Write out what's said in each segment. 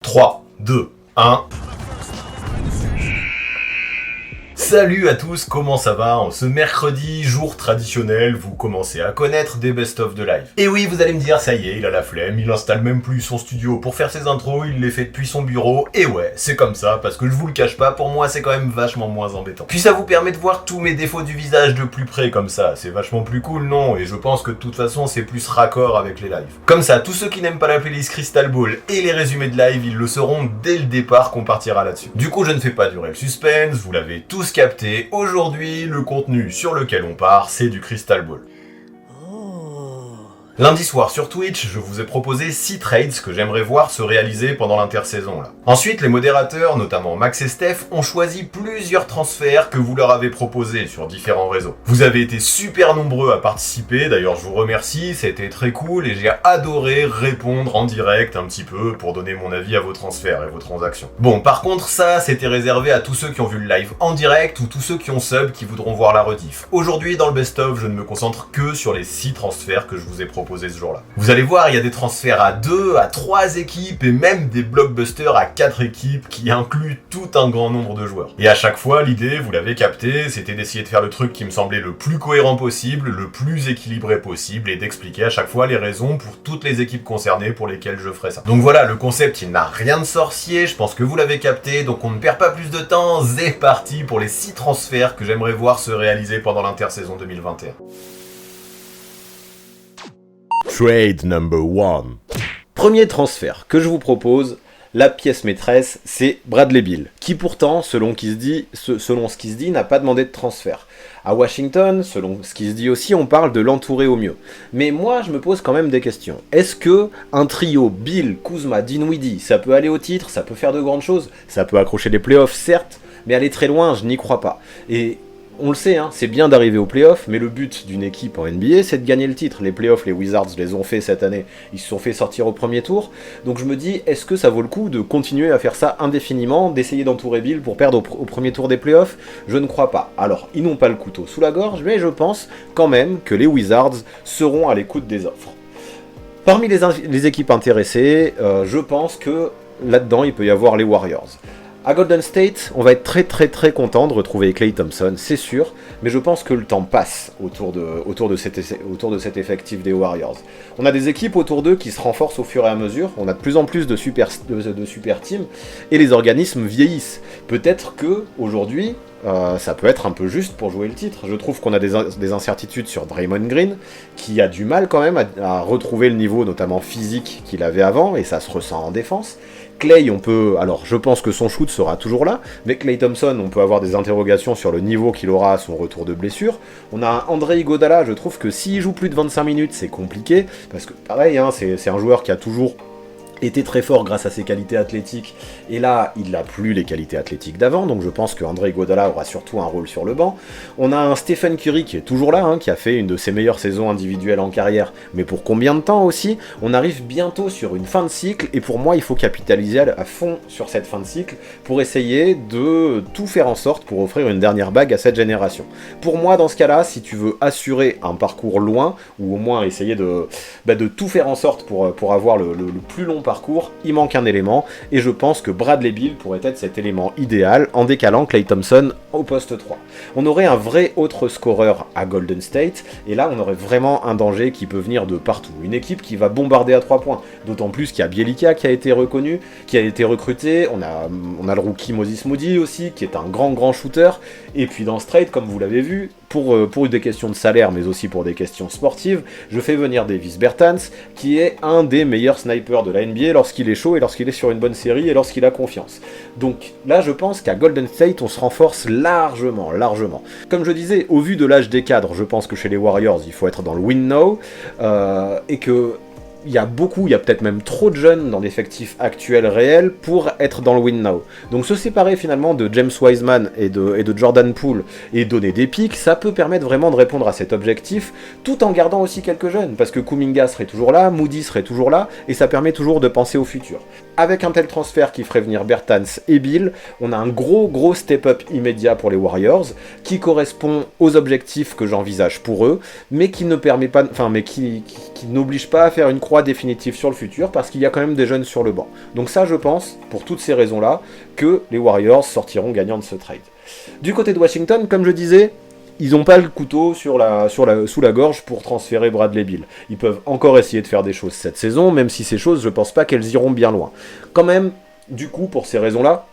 3, 2, 1... Salut à tous, comment ça va? En ce mercredi, jour traditionnel, vous commencez à connaître des best-of de live. Et oui, vous allez me dire, ça y est, il a la flemme, il installe même plus son studio pour faire ses intros, il les fait depuis son bureau, et ouais, c'est comme ça, parce que je vous le cache pas, pour moi c'est quand même vachement moins embêtant. Puis ça vous permet de voir tous mes défauts du visage de plus près comme ça, c'est vachement plus cool, non? Et je pense que de toute façon, c'est plus raccord avec les lives. Comme ça, tous ceux qui n'aiment pas la playlist Crystal Ball et les résumés de live, ils le sauront dès le départ qu'on partira là-dessus. Du coup, je ne fais pas durer le suspense, vous l'avez tous capté, aujourd'hui, le contenu sur lequel on part, c'est du Crystal Ball. Lundi soir sur Twitch, je vous ai proposé 6 trades que j'aimerais voir se réaliser pendant l'intersaison là. Ensuite, les modérateurs, notamment Max et Steph, ont choisi plusieurs transferts que vous leur avez proposés sur différents réseaux. Vous avez été super nombreux à participer, d'ailleurs je vous remercie, c'était très cool et j'ai adoré répondre en direct un petit peu pour donner mon avis à vos transferts et vos transactions. Bon, par contre ça, c'était réservé à tous ceux qui ont vu le live en direct ou tous ceux qui ont sub qui voudront voir la rediff. Aujourd'hui, dans le best-of, je ne me concentre que sur les 6 transferts que je vous ai proposés ce jour-là. Vous allez voir, il y a des transferts à 2, à 3 équipes et même des blockbusters à 4 équipes qui incluent tout un grand nombre de joueurs. Et à chaque fois, l'idée, vous l'avez capté, c'était d'essayer de faire le truc qui me semblait le plus cohérent possible, le plus équilibré possible et d'expliquer à chaque fois les raisons pour toutes les équipes concernées pour lesquelles je ferai ça. Donc voilà, le concept, il n'a rien de sorcier, je pense que vous l'avez capté, donc on ne perd pas plus de temps, c'est parti pour les 6 transferts que j'aimerais voir se réaliser pendant l'intersaison 2021. Trade number 1. Premier transfert que je vous propose, la pièce maîtresse, c'est Bradley Beal, qui pourtant, selon ce qui se dit, n'a pas demandé de transfert. À Washington, selon ce qui se dit aussi, on parle de l'entourer au mieux. Mais moi, je me pose quand même des questions. Est-ce que un trio Beal, Kuzma, Dinwiddie, ça peut aller au titre, ça peut faire de grandes choses, ça peut accrocher les playoffs, certes, mais aller très loin, je n'y crois pas. Et on le sait, hein, c'est bien d'arriver aux playoffs, mais le but d'une équipe en NBA, c'est de gagner le titre. Les playoffs, les Wizards les ont fait cette année, ils se sont fait sortir au premier tour. Donc je me dis, est-ce que ça vaut le coup de continuer à faire ça indéfiniment, d'essayer d'entourer Bill pour perdre au premier tour des playoffs? Je ne crois pas. Alors, ils n'ont pas le couteau sous la gorge, mais je pense quand même que les Wizards seront à l'écoute des offres. Parmi les équipes intéressées, je pense que là-dedans, il peut y avoir les Warriors. À Golden State, on va être très content de retrouver Klay Thompson, c'est sûr, mais je pense que le temps passe autour de cet effectif des Warriors. On a des équipes autour d'eux qui se renforcent au fur et à mesure, on a de plus en plus de super teams, et les organismes vieillissent. Peut-être que aujourd'hui, ça peut être un peu juste pour jouer le titre. Je trouve qu'on a des incertitudes sur Draymond Green, qui a du mal quand même à retrouver le niveau, notamment physique, qu'il avait avant, et ça se ressent en défense. Klay, alors je pense que son shoot sera toujours là, mais Klay Thompson, on peut avoir des interrogations sur le niveau qu'il aura à son retour de blessure. On a André Iguodala, je trouve que s'il joue plus de 25 minutes, c'est compliqué, parce que pareil, hein, c'est un joueur qui a toujours était très fort grâce à ses qualités athlétiques, et là, il n'a plus les qualités athlétiques d'avant, donc je pense qu'André Iguodala aura surtout un rôle sur le banc. On a un Stephen Curry qui est toujours là, hein, qui a fait une de ses meilleures saisons individuelles en carrière, mais pour combien de temps aussi? On arrive bientôt sur une fin de cycle, et pour moi, il faut capitaliser à fond sur cette fin de cycle, pour essayer de tout faire en sorte pour offrir une dernière bague à cette génération. Pour moi, dans ce cas-là, si tu veux assurer un parcours loin, ou au moins essayer de tout faire en sorte pour avoir le plus long parcours, il manque un élément, et je pense que Bradley Beal pourrait être cet élément idéal en décalant Klay Thompson au poste 3. On aurait un vrai autre scoreur à Golden State, et là on aurait vraiment un danger qui peut venir de partout. Une équipe qui va bombarder à 3 points, d'autant plus qu'il y a Bjelica qui a été reconnu, qui a été recruté, on a le rookie Moses Moody aussi, qui est un grand shooter, et puis dans ce trade, comme vous l'avez vu, pour des questions de salaire, mais aussi pour des questions sportives, je fais venir Davis Bertans, qui est un des meilleurs snipers de la NBA lorsqu'il est chaud et lorsqu'il est sur une bonne série et lorsqu'il a confiance. Donc là, je pense qu'à Golden State, on se renforce largement. Comme je disais, au vu de l'âge des cadres, je pense que chez les Warriors, il faut être dans le win now, et que il y a peut-être même trop de jeunes dans l'effectif actuel réel pour être dans le win now. Donc se séparer finalement de James Wiseman et de Jordan Poole et donner des pics, ça peut permettre vraiment de répondre à cet objectif, tout en gardant aussi quelques jeunes, parce que Kuminga serait toujours là, Moody serait toujours là, et ça permet toujours de penser au futur. avec un tel transfert qui ferait venir Bertans et Beal, on a un gros step-up immédiat pour les Warriors, qui correspond aux objectifs que j'envisage pour eux, mais qui ne permet pas, qui n'oblige pas à faire une croix définitive sur le futur, parce qu'il y a quand même des jeunes sur le banc. Donc ça, je pense, pour toutes ces raisons-là, que les Warriors sortiront gagnants de ce trade. Du côté de Washington, comme je disais, ils n'ont pas le couteau sous la gorge pour transférer Bradley Beal. Ils peuvent encore essayer de faire des choses cette saison, même si ces choses, je pense pas qu'elles iront bien loin. Quand même, du coup, pour ces raisons-là,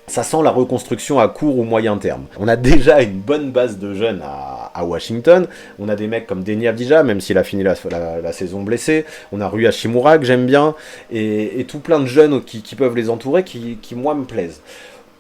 ça sent la reconstruction à court ou moyen terme. On a déjà une bonne base de jeunes à Washington. On a des mecs comme Deni Avdija, même s'il a fini la saison blessé. On a Rui Hachimura, que j'aime bien. Et tout plein de jeunes qui peuvent les entourer, qui moi, me plaisent.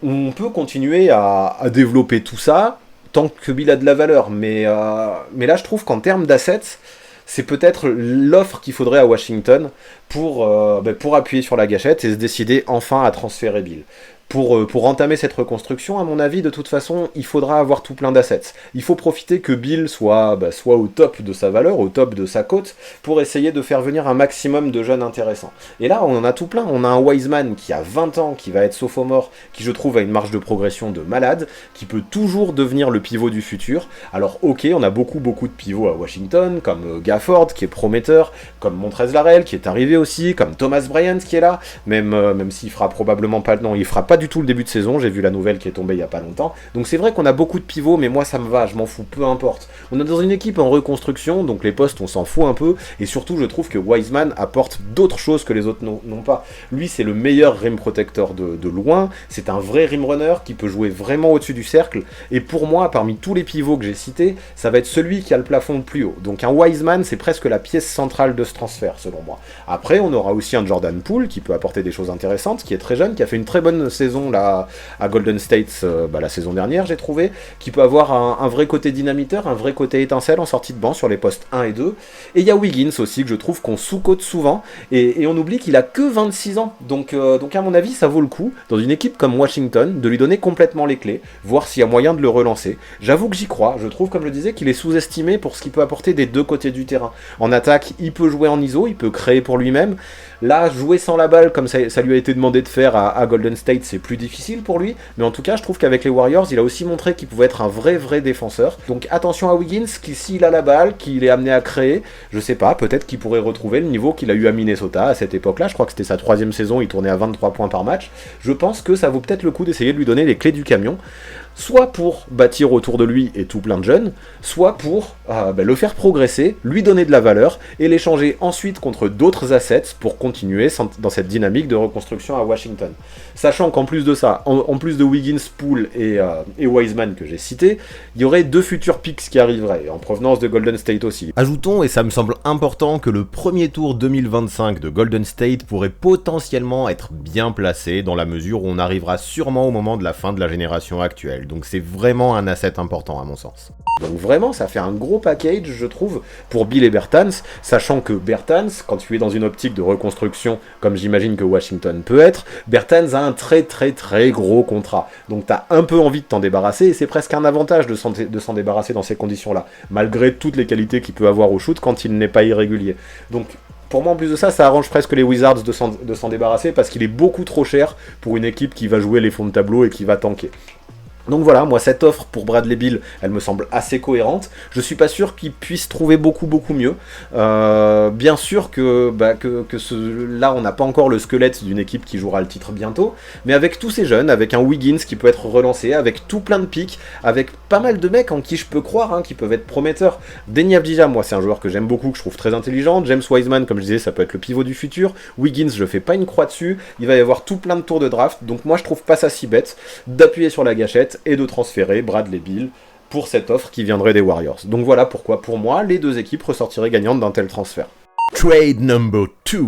On peut continuer à développer tout ça, tant que Beal a de la valeur. Mais là, je trouve qu'en termes d'assets, c'est peut-être l'offre qu'il faudrait à Washington pour appuyer sur la gâchette et se décider enfin à transférer Beal. Pour entamer cette reconstruction, à mon avis, de toute façon, il faudra avoir tout plein d'assets. Il faut profiter que Beal soit au top de sa valeur, au top de sa cote, pour essayer de faire venir un maximum de jeunes intéressants. Et là, on en a tout plein. On a un Wiseman qui a 20 ans, qui va être sophomore, qui je trouve a une marge de progression de malade, qui peut toujours devenir le pivot du futur. Alors ok, on a beaucoup de pivots à Washington, comme Gafford, qui est prometteur, comme Montrezl Harrell, qui est arrivé aussi, comme Thomas Bryant, qui est là, même s'il fera probablement pas... Non, il fera pas du tout le début de saison, j'ai vu la nouvelle qui est tombée il y a pas longtemps. Donc c'est vrai qu'on a beaucoup de pivots, mais moi ça me va, je m'en fous, peu importe. On est dans une équipe en reconstruction, donc les postes on s'en fout un peu, et surtout je trouve que Wiseman apporte d'autres choses que les autres n'ont pas. Lui c'est le meilleur rim protector de loin, c'est un vrai rim runner qui peut jouer vraiment au-dessus du cercle, et pour moi, parmi tous les pivots que j'ai cités, ça va être celui qui a le plafond le plus haut. Donc un Wiseman c'est presque la pièce centrale de ce transfert selon moi. Après on aura aussi un Jordan Poole qui peut apporter des choses intéressantes, qui est très jeune, qui a fait une très bonne saison là, à Golden State la saison dernière, j'ai trouvé, qui peut avoir un vrai côté dynamiteur, un vrai côté étincelle en sortie de banc sur les postes 1 et 2. Et il y a Wiggins aussi, que je trouve qu'on sous-cote souvent, et on oublie qu'il a que 26 ans. Donc à mon avis, ça vaut le coup, dans une équipe comme Washington, de lui donner complètement les clés, voir s'il y a moyen de le relancer. J'avoue que j'y crois, je trouve, comme je le disais, qu'il est sous-estimé pour ce qu'il peut apporter des deux côtés du terrain. En attaque, il peut jouer en ISO, il peut créer pour lui-même. Là, jouer sans la balle, comme ça lui a été demandé de faire à Golden State, c'est plus difficile pour lui, mais en tout cas, je trouve qu'avec les Warriors, il a aussi montré qu'il pouvait être un vrai défenseur. Donc attention à Wiggins, qui s'il a la balle, qu'il est amené à créer, je sais pas, peut-être qu'il pourrait retrouver le niveau qu'il a eu à Minnesota à cette époque-là. Je crois que c'était sa 3e saison, il tournait à 23 points par match. Je pense que ça vaut peut-être le coup d'essayer de lui donner les clés du camion, soit pour bâtir autour de lui et tout plein de jeunes, soit pour le faire progresser, lui donner de la valeur, et l'échanger ensuite contre d'autres assets pour continuer dans cette dynamique de reconstruction à Washington. Sachant qu'en plus de ça, en plus de Wiggins, Poole et Wiseman que j'ai cité, il y aurait 2 futurs picks qui arriveraient, en provenance de Golden State aussi. Ajoutons, et ça me semble important, que le premier tour 2025 de Golden State pourrait potentiellement être bien placé, dans la mesure où on arrivera sûrement au moment de la fin de la génération actuelle. Donc c'est vraiment un asset important à mon sens. Donc vraiment, ça fait un gros package, je trouve, pour Beal et Bertans, sachant que Bertans, quand tu es dans une optique de reconstruction, comme j'imagine que Washington peut être, Bertans a un très gros contrat. Donc t'as un peu envie de t'en débarrasser, et c'est presque un avantage de s'en débarrasser dans ces conditions-là, malgré toutes les qualités qu'il peut avoir au shoot quand il n'est pas irrégulier. Donc pour moi, en plus de ça, ça arrange presque les Wizards de s'en débarrasser, parce qu'il est beaucoup trop cher pour une équipe qui va jouer les fonds de tableau et qui va tanker. Donc voilà, moi cette offre pour Bradley Beal, elle me semble assez cohérente. Je suis pas sûr qu'il puisse trouver beaucoup mieux. Bien sûr que là on n'a pas encore le squelette d'une équipe qui jouera le titre bientôt, mais avec tous ces jeunes, avec un Wiggins qui peut être relancé, avec tout plein de pics, avec pas mal de mecs en qui je peux croire, qui peuvent être prometteurs. Deni Avdija, moi c'est un joueur que j'aime beaucoup, que je trouve très intelligent. James Wiseman, comme je disais, ça peut être le pivot du futur. Wiggins, je fais pas une croix dessus. Il va y avoir tout plein de tours de draft, donc moi je trouve pas ça si bête d'appuyer sur la gâchette et de transférer Bradley Beal pour cette offre qui viendrait des Warriors. Donc voilà pourquoi, pour moi, les deux équipes ressortiraient gagnantes d'un tel transfert. Trade number 2.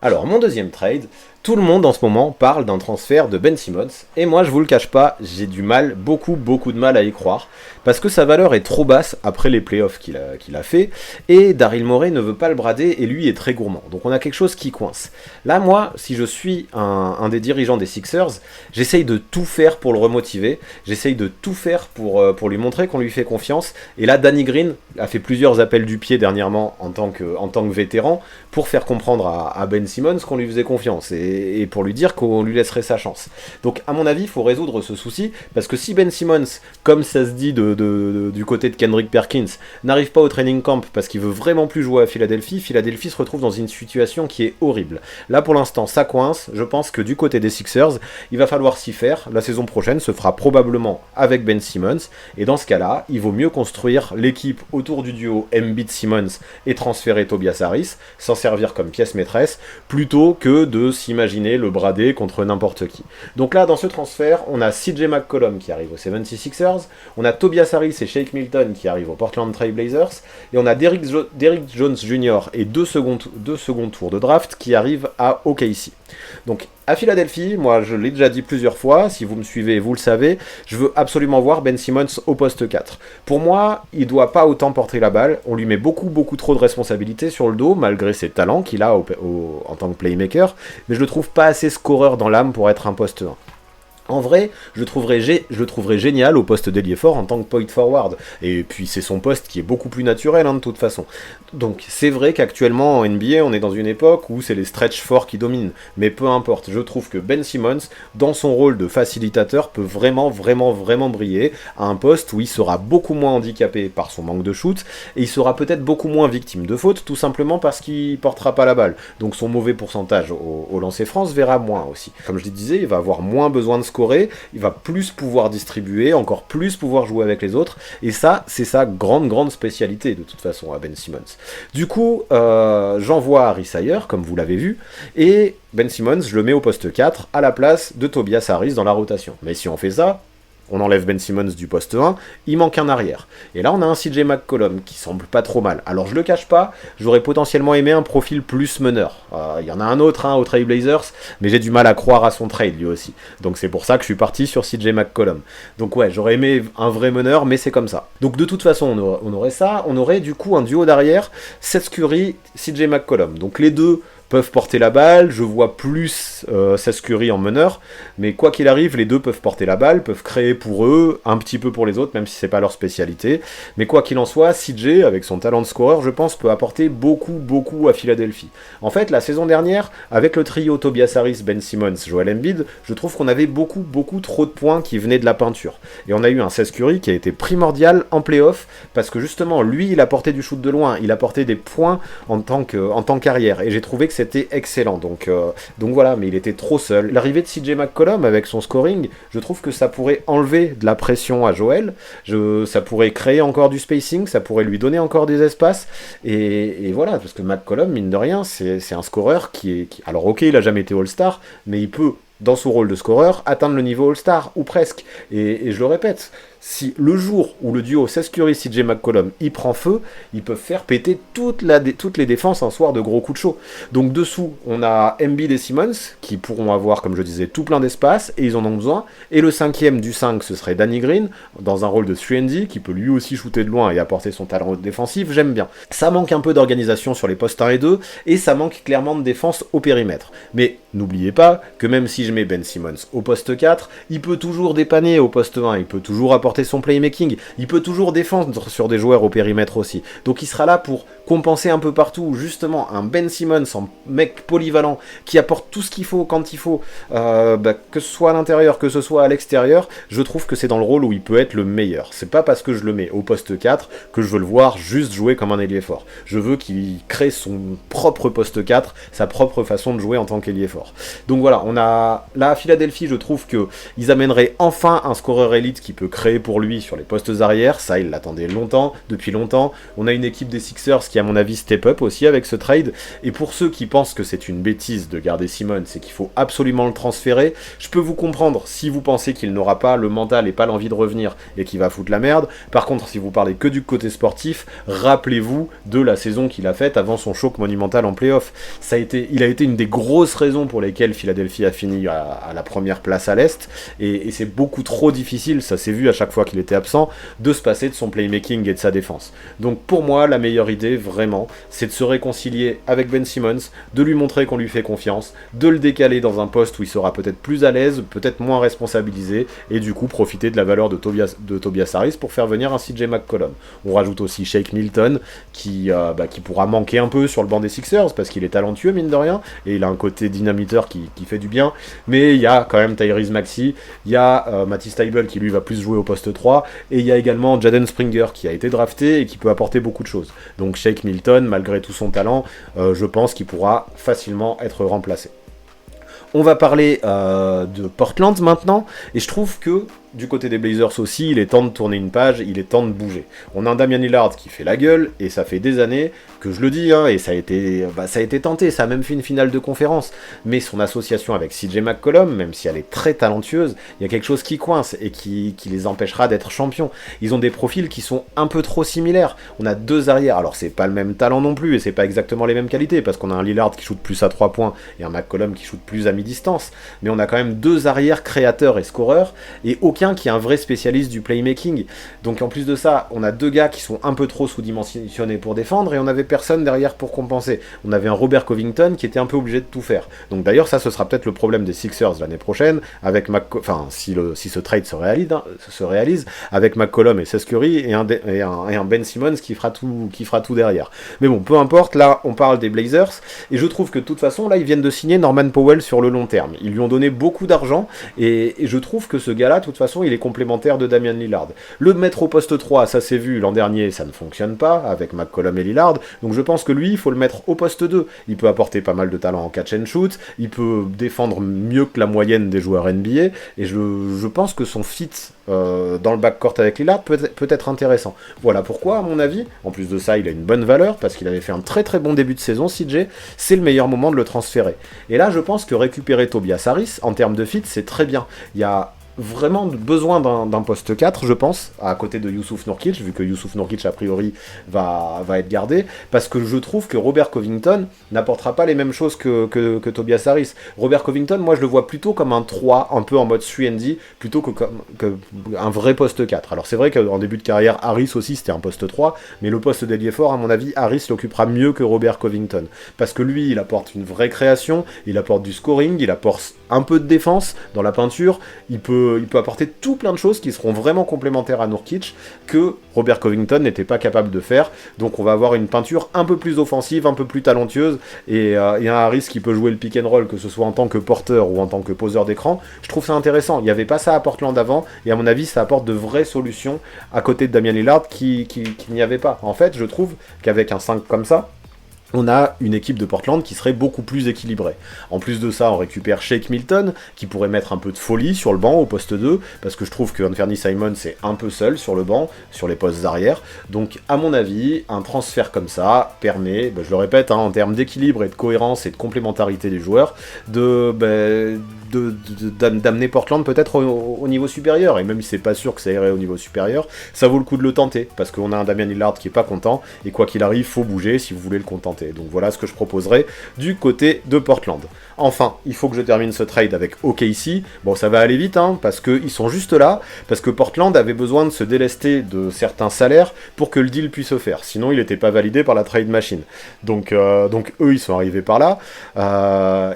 Alors, mon deuxième trade, tout le monde en ce moment parle d'un transfert de Ben Simmons, et moi je vous le cache pas, j'ai du mal, beaucoup de mal à y croire, parce que sa valeur est trop basse après les playoffs qu'il a fait, et Daryl Morey ne veut pas le brader, et lui est très gourmand, donc on a quelque chose qui coince. Là moi, si je suis un des dirigeants des Sixers, j'essaye de tout faire pour le remotiver, j'essaye de tout faire pour lui montrer qu'on lui fait confiance, et là Danny Green a fait plusieurs appels du pied dernièrement en tant que vétéran, pour faire comprendre à Ben Simmons qu'on lui faisait confiance, et et pour lui dire qu'on lui laisserait sa chance. Donc à mon avis, il faut résoudre ce souci, parce que si Ben Simmons, comme ça se dit du côté de Kendrick Perkins, n'arrive pas au training camp parce qu'il veut vraiment plus jouer à Philadelphie se retrouve dans une situation qui est horrible. Là pour l'instant ça coince, je pense que du côté des Sixers, il va falloir s'y faire, la saison prochaine se fera probablement avec Ben Simmons, et dans ce cas-là, il vaut mieux construire l'équipe autour du duo Embiid-Simmons et transférer Tobias Harris, s'en servir comme pièce maîtresse, plutôt que de s'imaginer le brader contre n'importe qui. Donc là, dans ce transfert, on a CJ McCollum qui arrive aux 76ers, on a Tobias Harris et Shake Milton qui arrivent aux Portland Trail Blazers, et on a Derrick Jones Jr. et deux seconds tours de draft qui arrivent à OKC. Donc à Philadelphie, moi je l'ai déjà dit plusieurs fois, si vous me suivez, vous le savez, je veux absolument voir Ben Simmons au poste 4. Pour moi, il doit pas autant porter la balle, on lui met beaucoup trop de responsabilités sur le dos, malgré ses talents qu'il a en tant que playmaker, mais je le trouve pas assez scoreur dans l'âme pour être un poste 1. En vrai, je le trouverais génial au poste d'ailier fort en tant que point forward. Et puis c'est son poste qui est beaucoup plus naturel de toute façon. Donc c'est vrai qu'actuellement en NBA, on est dans une époque où c'est les stretch forts qui dominent. Mais peu importe, je trouve que Ben Simmons, dans son rôle de facilitateur, peut vraiment briller à un poste où il sera beaucoup moins handicapé par son manque de shoot, et il sera peut-être beaucoup moins victime de fautes, tout simplement parce qu'il portera pas la balle. Donc son mauvais pourcentage au lancer franc se verra moins aussi. Comme je le disais, il va avoir moins besoin de scorer, il va plus pouvoir distribuer, encore plus pouvoir jouer avec les autres, et ça, c'est sa grande spécialité de toute façon à Ben Simmons. Du coup, j'envoie Harris ailleurs, comme vous l'avez vu, et Ben Simmons, je le mets au poste 4, à la place de Tobias Harris dans la rotation. Mais si on fait ça, on enlève Ben Simmons du poste 1, il manque un arrière. Et là, on a un CJ McCollum qui semble pas trop mal. Alors, je le cache pas, j'aurais potentiellement aimé un profil plus meneur. Il y en a un autre au Trail Blazers, mais j'ai du mal à croire à son trade lui aussi. Donc, c'est pour ça que je suis parti sur CJ McCollum. Donc, ouais, j'aurais aimé un vrai meneur, mais c'est comme ça. Donc, de toute façon, on aurait ça. On aurait du coup un duo d'arrière, Seth Curry, CJ McCollum. Donc, les deux peuvent porter la balle, je vois plus Seth Curry en meneur, mais quoi qu'il arrive, les deux peuvent porter la balle, peuvent créer pour eux, un petit peu pour les autres, même si c'est pas leur spécialité, mais quoi qu'il en soit, CJ, avec son talent de scoreur, je pense, peut apporter beaucoup à Philadelphie. En fait, la saison dernière, avec le trio Tobias Harris, Ben Simmons, Joel Embiid, je trouve qu'on avait beaucoup trop de points qui venaient de la peinture. Et on a eu un Seth Curry qui a été primordial en play-off, parce que justement, lui, il apportait du shoot de loin, il apportait des points en tant qu'arrière, et j'ai trouvé que c'était excellent, donc voilà, mais il était trop seul. L'arrivée de CJ McCollum avec son scoring, je trouve que ça pourrait enlever de la pression à Joel, ça pourrait créer encore du spacing, ça pourrait lui donner encore des espaces, et voilà, parce que McCollum, mine de rien, c'est un scoreur qui alors ok, il a jamais été All-Star, mais il peut, dans son rôle de scoreur, atteindre le niveau All-Star, ou presque, et je le répète, si le jour où le duo Seth Curry-CJ McCollum y prend feu, ils peuvent faire péter toutes les défenses un soir de gros coups de chaud. Donc dessous, on a Embiid et Simmons, qui pourront avoir, comme je disais, tout plein d'espace, et ils en ont besoin. Et le cinquième du 5, ce serait Danny Green, dans un rôle de 3&D, qui peut lui aussi shooter de loin et apporter son talent défensif, j'aime bien. Ça manque un peu d'organisation sur les postes 1 et 2, et ça manque clairement de défense au périmètre. Mais n'oubliez pas que même si je mets Ben Simmons au poste 4, il peut toujours dépanner au poste 1, il peut toujours apporter son playmaking, il peut toujours défendre sur des joueurs au périmètre aussi. Donc il sera là pour compenser un peu partout, justement, un Ben Simmons, un mec polyvalent, qui apporte tout ce qu'il faut quand il faut, que ce soit à l'intérieur, que ce soit à l'extérieur, je trouve que c'est dans le rôle où il peut être le meilleur. C'est pas parce que je le mets au poste 4 que je veux le voir juste jouer comme un ailier fort. Je veux qu'il crée son propre poste 4, sa propre façon de jouer en tant qu'ailier fort. Donc voilà, on a là à Philadelphie, je trouve que ils amèneraient enfin un scoreur élite qui peut créer pour lui sur les postes arrière, ça il l'attendait depuis longtemps. On a une équipe des Sixers qui à mon avis step up aussi avec ce trade, et pour ceux qui pensent que c'est une bêtise de garder Simmons et qu'il faut absolument le transférer, je peux vous comprendre si vous pensez qu'il n'aura pas le mental et pas l'envie de revenir et qu'il va foutre la merde. Par contre, si vous parlez que du côté sportif, rappelez-vous de la saison qu'il a faite avant son choc monumental en play-off. Il a été une des grosses raisons pour lesquelles Philadelphie a fini à la première place à l'Est, et c'est beaucoup trop difficile, ça s'est vu à chaque fois qu'il était absent, de se passer de son playmaking et de sa défense. Donc pour moi, la meilleure idée vraiment, c'est de se réconcilier avec Ben Simmons, de lui montrer qu'on lui fait confiance, de le décaler dans un poste où il sera peut-être plus à l'aise, peut-être moins responsabilisé, et du coup profiter de la valeur de Tobias Harris pour faire venir un CJ McCollum. On rajoute aussi Shake Milton, qui pourra manquer un peu sur le banc des Sixers, parce qu'il est talentueux mine de rien, et il a un côté dynamiteur qui fait du bien, mais il y a quand même Tyrese Maxey, il y a Matisse Thybulle qui lui va plus jouer au poste 3, et il y a également Jaden Springer qui a été drafté et qui peut apporter beaucoup de choses. Donc Shake Milton, malgré tout son talent, je pense qu'il pourra facilement être remplacé. On va parler de Portland maintenant, et je trouve que du côté des Blazers aussi, il est temps de tourner une page, il est temps de bouger. On a un Damian Lillard qui fait la gueule, et ça fait des années que je le dis, et ça a été tenté, ça a même fait une finale de conférence, mais son association avec CJ McCollum, même si elle est très talentueuse, il y a quelque chose qui coince, et qui les empêchera d'être champions. Ils ont des profils qui sont un peu trop similaires. On a deux arrières, alors c'est pas le même talent non plus, et c'est pas exactement les mêmes qualités, parce qu'on a un Lillard qui shoot plus à 3 points, et un McCollum qui shoot plus à mi-distance, mais on a quand même deux arrières créateurs et scoreurs, et aucun qui est un vrai spécialiste du playmaking. Donc en plus de ça, on a deux gars qui sont un peu trop sous-dimensionnés pour défendre, et on avait personne derrière pour compenser. On avait un Robert Covington qui était un peu obligé de tout faire. Donc d'ailleurs ça, ce sera peut-être le problème des Sixers l'année prochaine, avec si ce trade se réalise, avec McCollum et Seth Curry et un Ben Simmons qui fera tout derrière. Mais bon, peu importe, là on parle des Blazers, et je trouve que de toute façon, là ils viennent de signer Norman Powell sur le long terme. Ils lui ont donné beaucoup d'argent, et je trouve que ce gars-là, de toute façon, il est complémentaire de Damian Lillard. Le mettre au poste 3, ça s'est vu l'an dernier, ça ne fonctionne pas avec McCollum et Lillard, donc je pense que lui, il faut le mettre au poste 2. Il peut apporter pas mal de talent en catch and shoot, il peut défendre mieux que la moyenne des joueurs NBA, et je pense que son fit dans le backcourt avec Lillard peut être intéressant. Voilà pourquoi, à mon avis, en plus de ça, il a une bonne valeur, parce qu'il avait fait un très très bon début de saison, CJ, c'est le meilleur moment de le transférer. Et là, je pense que récupérer Tobias Harris, en termes de fit, c'est très bien. Il y a vraiment besoin d'un poste 4, je pense, à côté de Yusuf Nurkic, vu que Yusuf Nurkic, a priori, va être gardé, parce que je trouve que Robert Covington n'apportera pas les mêmes choses que Tobias Harris. Robert Covington, moi, je le vois plutôt comme un 3, un peu en mode 3&D, plutôt que un vrai poste 4. Alors, c'est vrai qu'en début de carrière, Harris aussi, c'était un poste 3, mais le poste d'ailier fort, à mon avis, Harris l'occupera mieux que Robert Covington, parce que lui, il apporte une vraie création, il apporte du scoring, il apporte un peu de défense dans la peinture, il peut apporter tout plein de choses qui seront vraiment complémentaires à Nurkic que Robert Covington n'était pas capable de faire. Donc on va avoir une peinture un peu plus offensive, un peu plus talentueuse, et un Harris qui peut jouer le pick and roll, que ce soit en tant que porteur ou en tant que poseur d'écran. Je trouve ça intéressant. Il n'y avait pas ça à Portland avant, et à mon avis ça apporte de vraies solutions à côté de Damian Lillard qui n'y avait pas. En fait, je trouve qu'avec un 5 comme ça, on a une équipe de Portland qui serait beaucoup plus équilibrée. En plus de ça, on récupère Shake Milton, qui pourrait mettre un peu de folie sur le banc au poste 2, parce que je trouve que Anthony Simons est un peu seul sur le banc, sur les postes arrière. Donc, à mon avis, un transfert comme ça permet, je le répète, en termes d'équilibre et de cohérence et de complémentarité des joueurs, d'amener Portland peut-être au niveau supérieur, et même si c'est pas sûr que ça irait au niveau supérieur, ça vaut le coup de le tenter, parce qu'on a un Damian Lillard qui est pas content, et quoi qu'il arrive, faut bouger si vous voulez le contenter. Donc voilà ce que je proposerai du côté de Portland. Enfin, il faut que je termine ce trade avec OKC. Bon, ça va aller vite, parce qu'ils sont juste là, parce que Portland avait besoin de se délester de certains salaires pour que le deal puisse se faire. Sinon, il n'était pas validé par la trade machine. Donc eux, ils sont arrivés par là.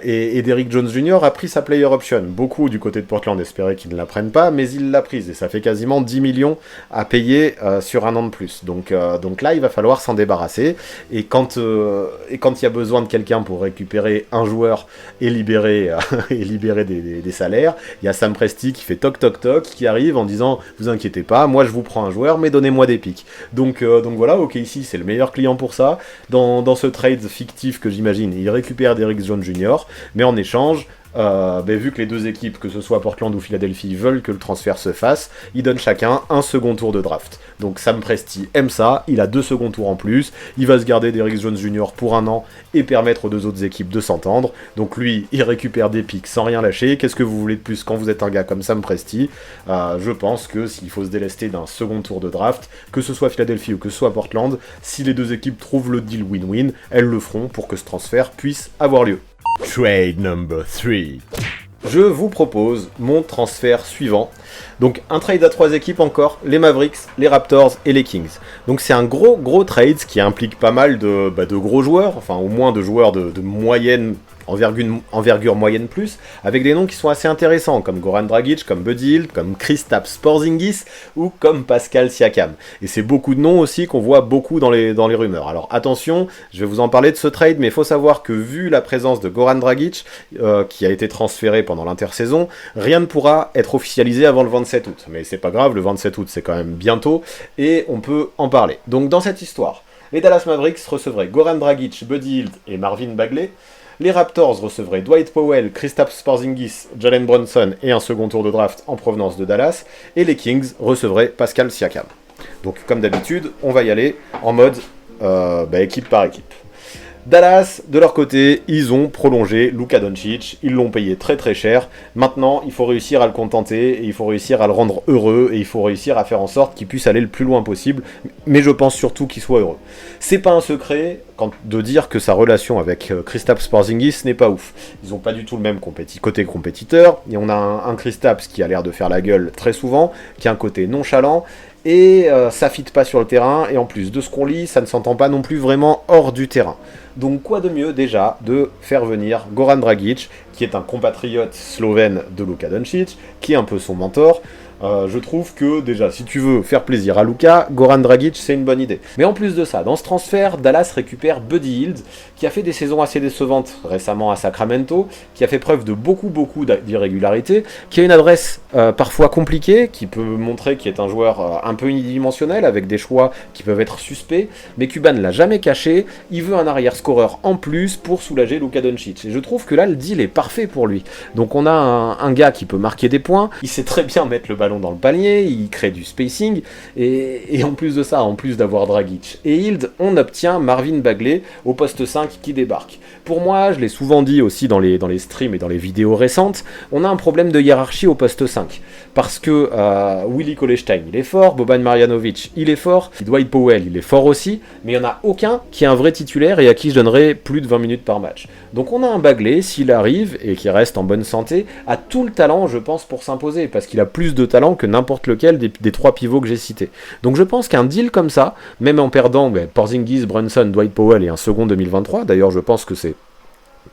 Et Derrick Jones Jr. a pris sa player option. Beaucoup du côté de Portland espéraient qu'il ne la prenne pas, mais il l'a prise. Et ça fait quasiment 10 millions à payer sur un an de plus. Donc là, il va falloir s'en débarrasser. Et quand il y a besoin de quelqu'un pour récupérer un joueur et libérer des salaires, il y a Sam Presti qui fait toc toc toc, qui arrive en disant vous inquiétez pas, moi je vous prends un joueur, mais donnez-moi des pics. Donc voilà, OKC c'est le meilleur client pour ça. Dans ce trade fictif que j'imagine, il récupère Derrick Jones Jr., mais en échange, vu que les deux équipes, que ce soit Portland ou Philadelphie, veulent que le transfert se fasse, ils donnent chacun un second tour de draft. Donc Sam Presti aime ça, il a 2 seconds tours en plus, il va se garder Derrick Jones Jr. pour un an et permettre aux deux autres équipes de s'entendre. Donc lui, il récupère des pics sans rien lâcher. Qu'est-ce que vous voulez de plus quand vous êtes un gars comme Sam Presti? Je pense que s'il faut se délester d'un second tour de draft, que ce soit Philadelphie ou que ce soit Portland, si les deux équipes trouvent le deal win-win, elles le feront pour que ce transfert puisse avoir lieu. Trade number 3. je vous propose mon transfert suivant. Donc un trade à 3 équipes encore, les Mavericks, les Raptors et les Kings. Donc c'est un gros trade qui implique pas mal de gros joueurs, enfin au moins de joueurs de moyenne envergure moyenne plus, avec des noms qui sont assez intéressants, comme Goran Dragic, comme Buddy Hield, comme Kristaps Porzingis, ou comme Pascal Siakam. Et c'est beaucoup de noms aussi qu'on voit beaucoup dans les rumeurs. Alors attention, je vais vous en parler de ce trade, mais il faut savoir que vu la présence de Goran Dragic, qui a été transféré pendant l'intersaison, rien ne pourra être officialisé avant le 27 août. Mais c'est pas grave, le 27 août c'est quand même bientôt, et on peut en parler. Donc dans cette histoire, les Dallas Mavericks recevraient Goran Dragic, Buddy Hield et Marvin Bagley. Les Raptors recevraient Dwight Powell, Kristaps Porzingis, Jalen Brunson et un second tour de draft en provenance de Dallas. Et les Kings recevraient Pascal Siakam. Donc comme d'habitude, on va y aller en mode équipe par équipe. Dallas, de leur côté, ils ont prolongé Luka Doncic, ils l'ont payé très cher. Maintenant, il faut réussir à le contenter, et il faut réussir à le rendre heureux, et il faut réussir à faire en sorte qu'il puisse aller le plus loin possible, mais je pense surtout qu'il soit heureux. C'est pas un secret de dire que sa relation avec Kristaps Porzingis n'est pas ouf. Ils ont pas du tout le même côté compétiteur, et on a un Kristaps qui a l'air de faire la gueule très souvent, qui a un côté nonchalant, et ça fit pas sur le terrain, et en plus de ce qu'on lit, ça ne s'entend pas non plus vraiment hors du terrain. Donc quoi de mieux déjà de faire venir Goran Dragic, qui est un compatriote slovène de Luka Doncic, qui est un peu son mentor. Je trouve que déjà, si tu veux faire plaisir à Luka, Goran Dragic, c'est une bonne idée. Mais en plus de ça, dans ce transfert, Dallas récupère Buddy Hield, qui a fait des saisons assez décevantes récemment à Sacramento, qui a fait preuve de beaucoup d'irrégularités, qui a une adresse parfois compliquée, qui peut montrer qu'il est un joueur un peu unidimensionnel, avec des choix qui peuvent être suspects, mais Cuban ne l'a jamais caché, il veut un arrière-scoreur en plus pour soulager Luka Doncic. Et je trouve que là, le deal est parfait pour lui. Donc on a un gars qui peut marquer des points, il sait très bien mettre le ballon dans le panier, il crée du spacing, et en plus de ça, en plus d'avoir Dragic et Hield, on obtient Marvin Bagley au poste 5 qui débarque. Pour moi, je l'ai souvent dit aussi dans les streams et dans les vidéos récentes, on a un problème de hiérarchie au poste 5, parce que Willie Cauley-Stein, il est fort, Boban Marjanovic, il est fort, Dwight Powell, il est fort aussi, mais il n'y en a aucun qui est un vrai titulaire et à qui je donnerais plus de 20 minutes par match. Donc on a un Bagley, s'il arrive, et qui reste en bonne santé, a tout le talent, je pense, pour s'imposer, parce qu'il a plus de talent que n'importe lequel des 3 pivots que j'ai cités. Donc je pense qu'un deal comme ça, même en perdant Porzingis, Brunson, Dwight Powell et un second 2023, d'ailleurs je pense que c'est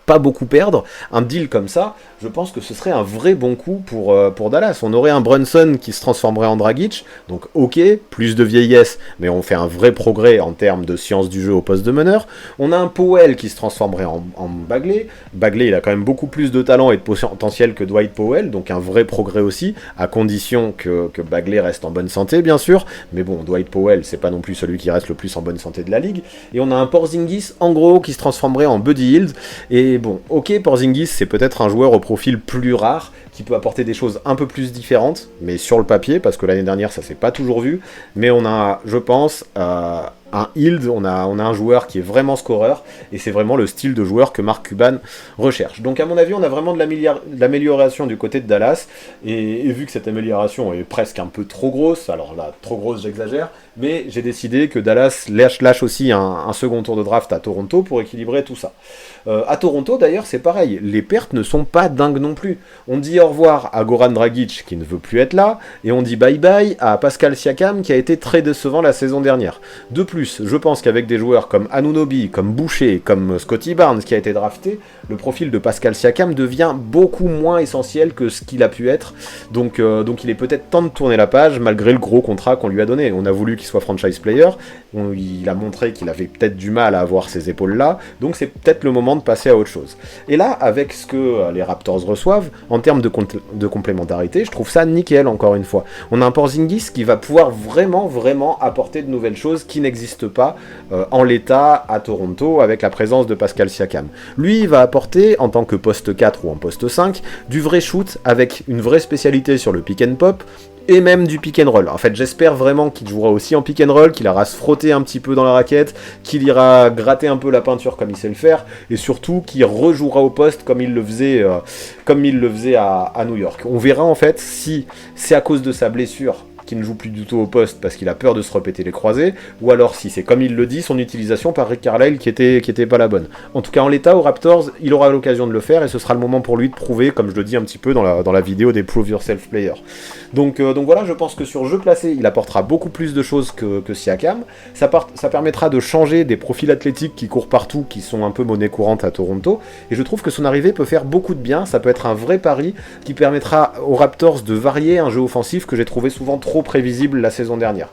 pas beaucoup perdre, un deal comme ça, je pense que ce serait un vrai bon coup pour Dallas. On aurait un Brunson qui se transformerait en Dragic, donc ok, plus de vieillesse, mais on fait un vrai progrès en termes de science du jeu au poste de meneur. On a un Powell qui se transformerait en Bagley. Bagley, il a quand même beaucoup plus de talent et de potentiel que Dwight Powell, donc un vrai progrès aussi, à condition que Bagley reste en bonne santé, bien sûr, mais bon, Dwight Powell, c'est pas non plus celui qui reste le plus en bonne santé de la ligue. Et on a un Porzingis, en gros, qui se transformerait en Buddy Hield, et bon, ok, Porzingis, c'est peut-être un joueur au profil plus rare, qui peut apporter des choses un peu plus différentes, mais sur le papier, parce que l'année dernière, ça s'est pas toujours vu, mais on a, je pense, un Hield, on a un joueur qui est vraiment scoreur, et c'est vraiment le style de joueur que Mark Cuban recherche. Donc à mon avis, on a vraiment de l'amélioration du côté de Dallas, et vu que cette amélioration est presque un peu trop grosse, alors là, trop grosse j'exagère, mais j'ai décidé que Dallas lâche aussi un second tour de draft à Toronto pour équilibrer tout ça. À Toronto d'ailleurs c'est pareil, les pertes ne sont pas dingues non plus. On dit au revoir à Goran Dragic qui ne veut plus être là, et on dit bye bye à Pascal Siakam qui a été très décevant la saison dernière. De plus, je pense qu'avec des joueurs comme Anunoby, comme Boucher, comme Scottie Barnes qui a été drafté, le profil de Pascal Siakam devient beaucoup moins essentiel que ce qu'il a pu être, donc il est peut-être temps de tourner la page malgré le gros contrat qu'on lui a donné. On a voulu qu'il soit franchise player, il a montré qu'il avait peut-être du mal à avoir ces épaules-là, donc c'est peut-être le moment de passer à autre chose. Et là, avec ce que les Raptors reçoivent, en termes de complémentarité, je trouve ça nickel encore une fois. On a un Porzingis qui va pouvoir vraiment apporter de nouvelles choses qui n'existent pas en l'état à Toronto avec la présence de Pascal Siakam. Lui, il va apporter, en tant que poste 4 ou en poste 5, du vrai shoot avec une vraie spécialité sur le pick and pop, et même du pick and roll. En fait, j'espère vraiment qu'il jouera aussi en pick and roll, qu'il ira se frotter un petit peu dans la raquette, qu'il ira gratter un peu la peinture comme il sait le faire, et surtout qu'il rejouera au poste comme il le faisait à New York. On verra en fait si c'est à cause de sa blessure qui ne joue plus du tout au poste parce qu'il a peur de se répéter les croisés, ou alors si c'est comme il le dit, son utilisation par Rick Carlisle qui était pas la bonne. En tout cas, en l'état, aux Raptors, il aura l'occasion de le faire et ce sera le moment pour lui de prouver, comme je le dis un petit peu dans la vidéo des Prove Yourself Players. Donc voilà, je pense que sur jeu placé, il apportera beaucoup plus de choses que Siakam. Ça permettra de changer des profils athlétiques qui courent partout, qui sont un peu monnaie courante à Toronto, et je trouve que son arrivée peut faire beaucoup de bien. Ça peut être un vrai pari qui permettra aux Raptors de varier un jeu offensif que j'ai trouvé souvent trop prévisible la saison dernière.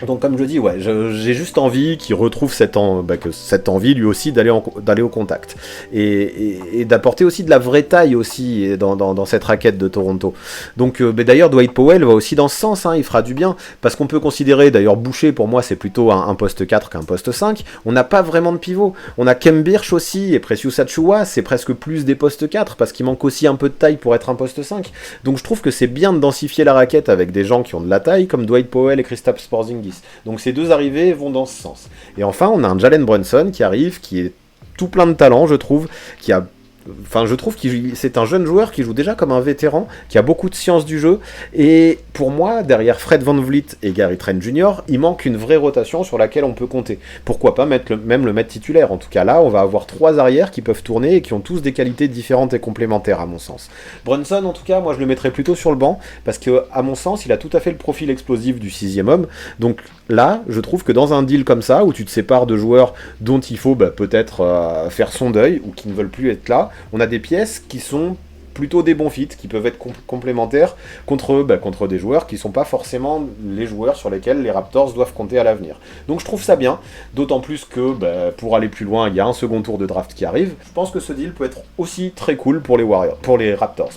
Donc comme je dis, ouais, j'ai juste envie qu'il retrouve cette envie lui aussi d'aller au contact et d'apporter aussi de la vraie taille aussi dans cette raquette de Toronto. Donc d'ailleurs Dwight Powell va aussi dans ce sens, hein, il fera du bien parce qu'on peut considérer, d'ailleurs Boucher pour moi c'est plutôt un poste 4 qu'un poste 5. On n'a pas vraiment de pivot. On a Khem Birch aussi et Precious Achiuwa, c'est presque plus des postes 4 parce qu'il manque aussi un peu de taille pour être un poste 5. Donc je trouve que c'est bien de densifier la raquette avec des gens qui ont de la taille comme Dwight Powell et Kristaps Porzingis. Donc ces deux arrivées vont dans ce sens. Et enfin, on a un Jalen Brunson qui arrive, qui est tout plein de talent, je trouve, je trouve que c'est un jeune joueur qui joue déjà comme un vétéran, qui a beaucoup de science du jeu, et pour moi, derrière Fred VanVleet et Gary Trent Jr., il manque une vraie rotation sur laquelle on peut compter. Pourquoi pas le mettre titulaire? En tout cas là, on va avoir 3 arrières qui peuvent tourner et qui ont tous des qualités différentes et complémentaires à mon sens. Brunson, en tout cas, moi je le mettrais plutôt sur le banc, parce que à mon sens, il a tout à fait le profil explosif du 6e homme, donc là, je trouve que dans un deal comme ça, où tu te sépares de joueurs dont il faut peut-être faire son deuil, ou qui ne veulent plus être là, on a des pièces qui sont plutôt des bons fits, qui peuvent être complémentaires contre des joueurs qui ne sont pas forcément les joueurs sur lesquels les Raptors doivent compter à l'avenir. Donc je trouve ça bien, d'autant plus que pour aller plus loin, il y a un second tour de draft qui arrive. Je pense que ce deal peut être aussi très cool pour les Raptors.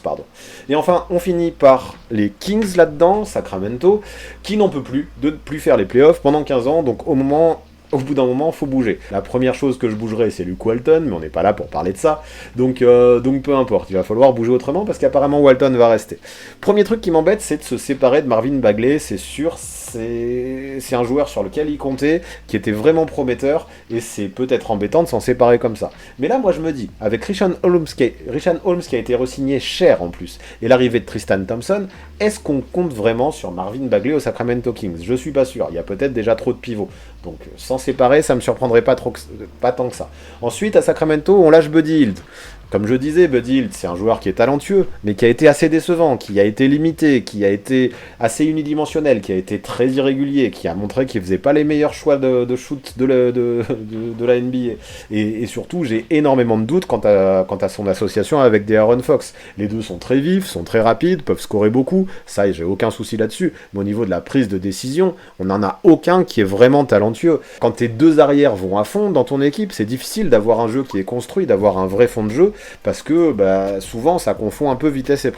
Et enfin, on finit par les Kings là-dedans, Sacramento, qui n'en peut plus de ne plus faire les playoffs pendant 15 ans, donc au bout d'un moment, faut bouger. La première chose que je bougerai, c'est Luke Walton, mais on n'est pas là pour parler de ça. Donc peu importe, il va falloir bouger autrement parce qu'apparemment Walton va rester. Premier truc qui m'embête, c'est de se séparer de Marvin Bagley, c'est sûr, c'est un joueur sur lequel il comptait, qui était vraiment prometteur, et c'est peut-être embêtant de s'en séparer comme ça. Mais là, moi je me dis, avec Richaun Holmes qui a été re-signé cher en plus, et l'arrivée de Tristan Thompson, est-ce qu'on compte vraiment sur Marvin Bagley au Sacramento Kings? Je suis pas sûr, il y a peut-être déjà trop de pivots. Donc sans séparer, ça me surprendrait pas tant que ça. Ensuite, à Sacramento, on lâche Buddy Hield. Comme je disais, Buddy Hield, c'est un joueur qui est talentueux, mais qui a été assez décevant, qui a été limité, qui a été assez unidimensionnel, qui a été très irrégulier, qui a montré qu'il faisait pas les meilleurs choix de shoot de la NBA. Et surtout, j'ai énormément de doutes quant à son association avec De'Aaron Fox. Les deux sont très vifs, sont très rapides, peuvent scorer beaucoup, ça, j'ai aucun souci là-dessus. Mais au niveau de la prise de décision, on n'en a aucun qui est vraiment talentueux. Quand tes deux arrières vont à fond dans ton équipe, c'est difficile d'avoir un jeu qui est construit, d'avoir un vrai fond de jeu, parce que souvent ça confond un peu vitesse et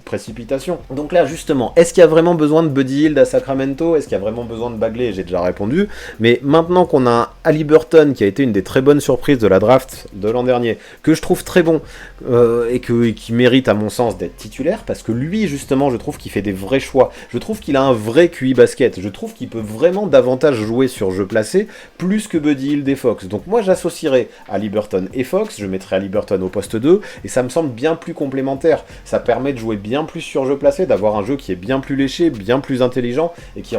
précipitation. Donc là justement, est-ce qu'il y a vraiment besoin de Buddy Hield à Sacramento? Est-ce qu'il y a vraiment besoin de Bagley? J'ai déjà répondu, mais maintenant qu'on a un Haliburton qui a été une des très bonnes surprises de la draft de l'an dernier, que je trouve très bon, et qui mérite à mon sens d'être titulaire, parce que lui justement je trouve qu'il fait des vrais choix, je trouve qu'il a un vrai QI basket, je trouve qu'il peut vraiment davantage jouer sur jeu placé, plus que Buddy Hield et Fox. Donc moi j'associerais Haliburton et Fox, je mettrais Haliburton au poste 2, et ça me semble bien plus complémentaire. Ça permet de jouer bien plus sur jeu placé, d'avoir un jeu qui est bien plus léché, bien plus intelligent, et qui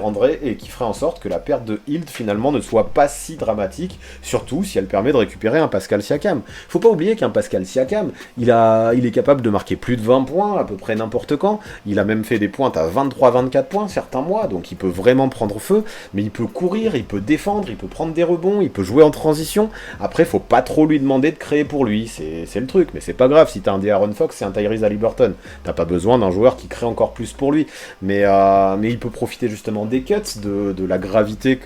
ferait en sorte que la perte de Hield finalement ne soit pas si dramatique, surtout si elle permet de récupérer un Pascal Siakam. Faut pas oublier qu'un Pascal Siakam, il est capable de marquer plus de 20 points à peu près n'importe quand, il a même fait des pointes à 23-24 points certains mois, donc il peut vraiment prendre feu, mais il peut courir, il peut défendre, il peut prendre des rebonds, il peut jouer en transition. Après, faut pas trop lui demander de créer pour lui, c'est le truc, mais c'est pas grave si t'as un De'Aaron Fox, c'est un Tyrese Haliburton. T'as pas besoin d'un joueur qui crée encore plus pour lui, mais il peut profiter justement des cuts, de la gravité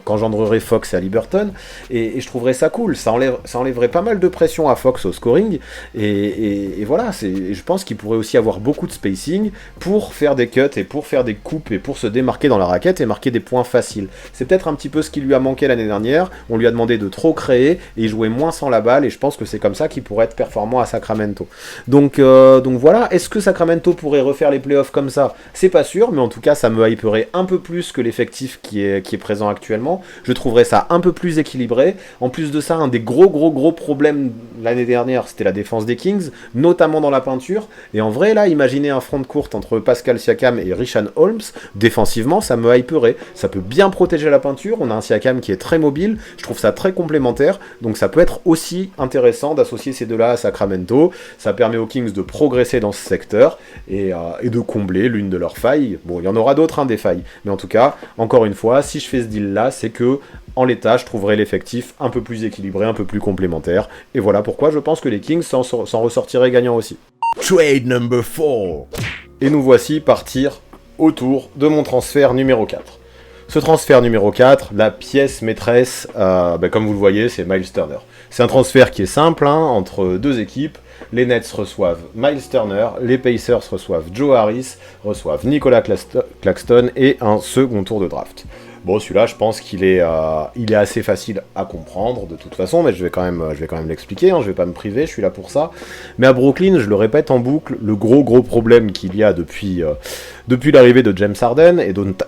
qu'engendrerait Fox et Haliburton, et je trouverais ça cool, ça enlèverait pas mal de pression à Fox au scoring, et voilà, je pense qu'il pourrait aussi avoir beaucoup de spacing pour faire des cuts, et pour faire des coupes, et pour se démarquer dans la raquette, et marquer des points faciles. C'est peut-être un petit peu ce qui lui a manqué l'année dernière, on lui a demandé de trop créer, et il jouait moins sans la balle, et je pense que c'est comme ça qu'il pour être performant à Sacramento. Donc voilà, est-ce que Sacramento pourrait refaire les playoffs comme ça? C'est pas sûr, mais en tout cas ça me hyperait un peu plus que l'effectif qui est présent actuellement. Je trouverais ça un peu plus équilibré. En plus de ça, un des gros problèmes l'année dernière, c'était la défense des Kings, notamment dans la peinture. Et en vrai, là, imaginez un front de courte entre Pascal Siakam et Richaun Holmes. Défensivement, ça me hyperait. Ça peut bien protéger la peinture. On a un Siakam qui est très mobile. Je trouve ça très complémentaire. Donc ça peut être aussi intéressant d'associer ces deux-là à Sacramento. Ça permet aux Kings de progresser dans ce secteur et de combler l'une de leurs failles. Bon, il y en aura d'autres, des failles. Mais en tout cas, encore une fois, si je fais ce deal-là, c'est que en l'état, je trouverai l'effectif un peu plus équilibré, un peu plus complémentaire. Et voilà pourquoi je pense que les Kings s'en ressortiraient gagnants aussi. Trade number 4. Et nous voici partir autour de mon transfert numéro 4. Ce transfert numéro 4, la pièce maîtresse, comme vous le voyez, c'est Miles Turner. C'est un transfert qui est simple, entre deux équipes. Les Nets reçoivent Miles Turner, les Pacers reçoivent Joe Harris, reçoivent Nicolas Claxton et un second tour de draft. Bon, celui-là, je pense qu'il est assez facile à comprendre de toute façon, mais je vais quand même l'expliquer, je vais pas me priver, je suis là pour ça. Mais à Brooklyn, je le répète en boucle, le gros problème qu'il y a depuis l'arrivée de James Harden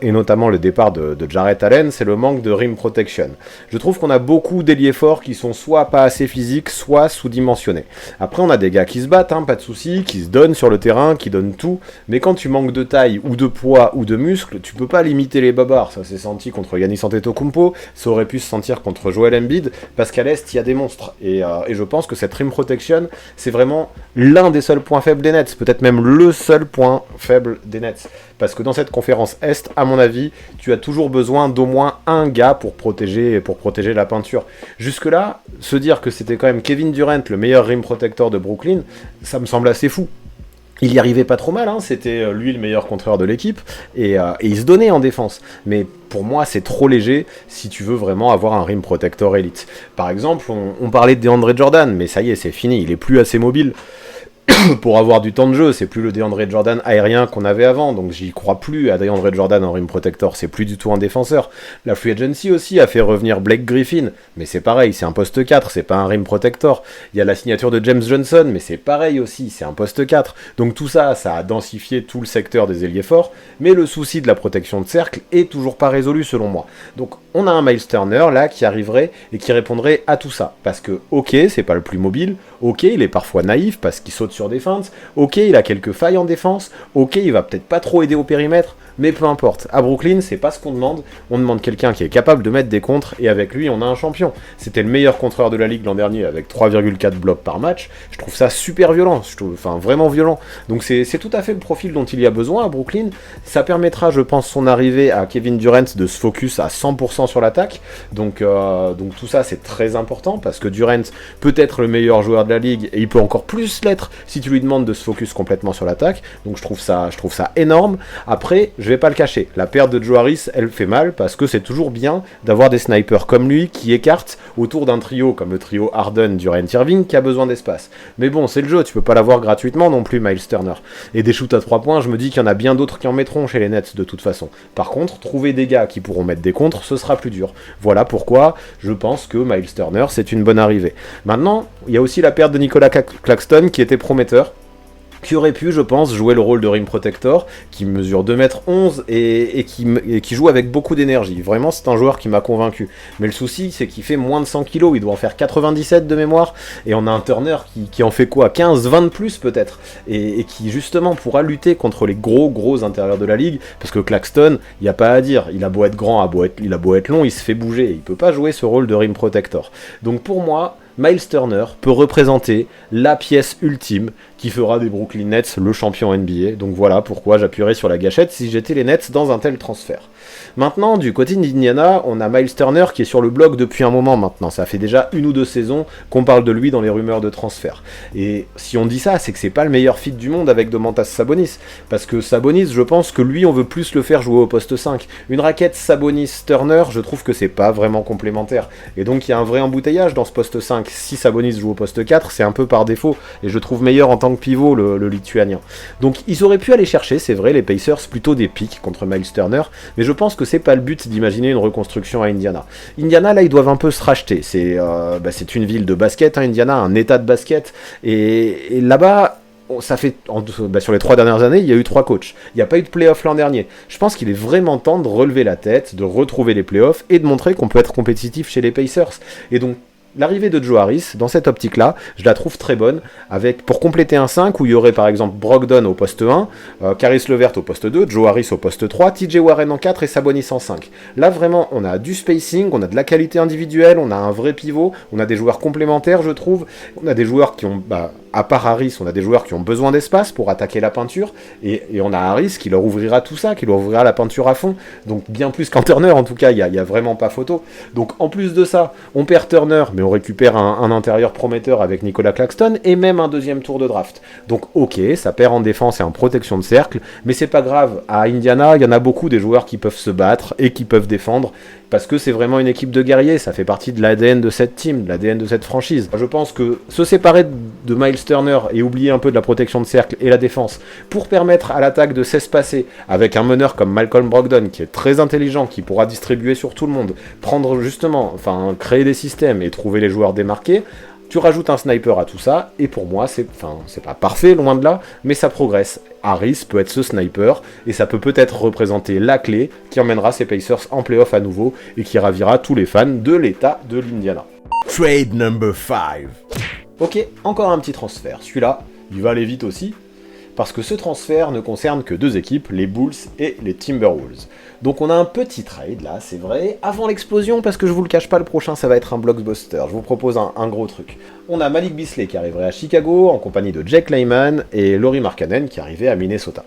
et notamment le départ de Jarrett Allen, c'est le manque de rim protection. Je trouve qu'on a beaucoup d'ailiers forts qui sont soit pas assez physiques, soit sous-dimensionnés. Après, on a des gars qui se battent, pas de soucis, qui se donnent sur le terrain, qui donnent tout, mais quand tu manques de taille ou de poids ou de muscles, tu peux pas limiter les babards. Ça s'est senti contre Giannis Antetokounmpo, ça aurait pu se sentir contre Joel Embiid, parce qu'à l'Est, il y a des monstres. Et je pense que cette rim protection, c'est vraiment l'un des seuls points faibles des Nets, peut-être même le seul point faible des Nets. Parce que dans cette conférence Est, à mon avis, tu as toujours besoin d'au moins un gars pour protéger la peinture. Jusque-là, se dire que c'était quand même Kevin Durant, le meilleur rim protector de Brooklyn, ça me semble assez fou. Il y arrivait pas trop mal, c'était lui le meilleur contreur de l'équipe, et il se donnait en défense. Mais pour moi, c'est trop léger si tu veux vraiment avoir un rim protector élite. Par exemple, on parlait de DeAndre Jordan, mais ça y est, c'est fini, il est plus assez mobile pour avoir du temps de jeu, c'est plus le DeAndre Jordan aérien qu'on avait avant, donc j'y crois plus à DeAndre Jordan en rim protector, c'est plus du tout un défenseur. La free agency aussi a fait revenir Blake Griffin, mais c'est pareil, c'est un poste 4, c'est pas un rim protector. Il y a la signature de James Johnson, mais c'est pareil aussi, c'est un poste 4. Donc tout ça, ça a densifié tout le secteur des ailiers forts, mais le souci de la protection de cercle est toujours pas résolu selon moi. Donc on a un Miles Turner là qui arriverait et qui répondrait à tout ça, parce que ok, c'est pas le plus mobile, ok, il est parfois naïf parce qu'il saute sur des feintes, ok, il a quelques failles en défense, ok, il va peut-être pas trop aider au périmètre, mais peu importe. À Brooklyn, c'est pas ce qu'on demande, on demande quelqu'un qui est capable de mettre des contres, et avec lui, on a un champion. C'était le meilleur contreur de la ligue l'an dernier, avec 3,4 blocs par match, je trouve ça super violent, vraiment violent. Donc c'est tout à fait le profil dont il y a besoin à Brooklyn, ça permettra, je pense, son arrivée à Kevin Durant de se focus à 100% sur l'attaque, donc tout ça c'est très important, parce que Durant peut être le meilleur joueur de la ligue, et il peut encore plus l'être si tu lui demandes de se focus complètement sur l'attaque, donc je trouve ça énorme. Après, je vais pas le cacher, la perte de Joe Harris, elle fait mal, parce que c'est toujours bien d'avoir des snipers comme lui qui écartent autour d'un trio, comme le trio Harden, Durant, Irving, qui a besoin d'espace. Mais bon, c'est le jeu, tu peux pas l'avoir gratuitement non plus, Miles Turner. Et des shoots à 3 points, je me dis qu'il y en a bien d'autres qui en mettront chez les Nets de toute façon. Par contre, trouver des gars qui pourront mettre des contres, ce sera plus dur. Voilà pourquoi je pense que Miles Turner, c'est une bonne arrivée. Maintenant, il y a aussi la perte de Nicolas Claxton qui était prometteur, qui aurait pu, je pense, jouer le rôle de rim protector, qui mesure 2m11 et qui joue avec beaucoup d'énergie. Vraiment, c'est un joueur qui m'a convaincu. Mais le souci, c'est qu'il fait moins de 100 kg, il doit en faire 97 de mémoire, et on a un Turner qui en fait quoi, 15, 20 de plus peut-être, et qui justement pourra lutter contre les gros intérieurs de la ligue, parce que Claxton, il n'y a pas à dire, il a beau être grand, il a beau être long, il se fait bouger, il peut pas jouer ce rôle de rim protector. Donc pour moi, Miles Turner peut représenter la pièce ultime qui fera des Brooklyn Nets le champion NBA. Donc voilà pourquoi j'appuierais sur la gâchette si j'étais les Nets dans un tel transfert. Maintenant, du côté d'Indiana, on a Miles Turner qui est sur le bloc depuis un moment maintenant. Ça fait déjà 1 ou 2 saisons qu'on parle de lui dans les rumeurs de transfert. Et si on dit ça, c'est que c'est pas le meilleur fit du monde avec Domantas Sabonis. Parce que Sabonis, je pense que lui, on veut plus le faire jouer au poste 5. Une raquette Sabonis-Turner, je trouve que c'est pas vraiment complémentaire. Et donc il y a un vrai embouteillage dans ce poste 5. Si Sabonis joue au poste 4, c'est un peu par défaut. Et je trouve meilleur en tant tant que pivot, le Lituanien. Donc ils auraient pu aller chercher, c'est vrai, les Pacers, plutôt des pics contre Miles Turner, mais je pense que c'est pas le but d'imaginer une reconstruction à Indiana. Indiana, là, ils doivent un peu se racheter. C'est une ville de basket, hein, Indiana, un état de basket, et là-bas, ça fait sur les 3 dernières années, il y a eu 3 coachs. Il n'y a pas eu de playoff l'an dernier. Je pense qu'il est vraiment temps de relever la tête, de retrouver les playoffs et de montrer qu'on peut être compétitif chez les Pacers. Et donc, l'arrivée de Joe Harris, dans cette optique-là, je la trouve très bonne, pour compléter un 5 où il y aurait par exemple Brogdon au poste 1, Caris LeVert au poste 2, Joe Harris au poste 3, TJ Warren en 4 et Sabonis en 5. Là vraiment, on a du spacing, on a de la qualité individuelle, on a un vrai pivot, on a des joueurs complémentaires je trouve, on a des joueurs qui ont, à part Harris, on a des joueurs qui ont besoin d'espace pour attaquer la peinture, et on a Harris qui leur ouvrira tout ça, qui leur ouvrira la peinture à fond, donc bien plus qu'en Turner en tout cas, il y a vraiment pas photo. Donc en plus de ça, on perd Turner, mais on récupère un intérieur prometteur avec Nicolas Claxton, et même un deuxième tour de draft. Donc ok, ça perd en défense et en protection de cercle, mais c'est pas grave, à Indiana, il y en a beaucoup des joueurs qui peuvent se battre et qui peuvent défendre, parce que c'est vraiment une équipe de guerriers, ça fait partie de l'ADN de cette team, de l'ADN de cette franchise. Je pense que se séparer de Miles Turner et oublier un peu de la protection de cercle et la défense, pour permettre à l'attaque de s'espacer, avec un meneur comme Malcolm Brogdon, qui est très intelligent, qui pourra distribuer sur tout le monde, prendre justement, créer des systèmes et trouver les joueurs démarqués, tu rajoutes un sniper à tout ça, et pour moi, c'est pas parfait, loin de là, mais ça progresse. Harris peut être ce sniper, et ça peut-être représenter la clé qui emmènera ces Pacers en playoff à nouveau, et qui ravira tous les fans de l'état de l'Indiana. Trade number 5. Ok, encore un petit transfert. Celui-là, il va aller vite aussi, parce que ce transfert ne concerne que 2 équipes, les Bulls et les Timberwolves. Donc on a un petit trade là, c'est vrai, avant l'explosion, parce que je vous le cache pas, le prochain ça va être un blockbuster, je vous propose un gros truc. On a Malik Beasley qui arriverait à Chicago, en compagnie de Jake Layman, et Lauri Markkanen qui arrivait à Minnesota.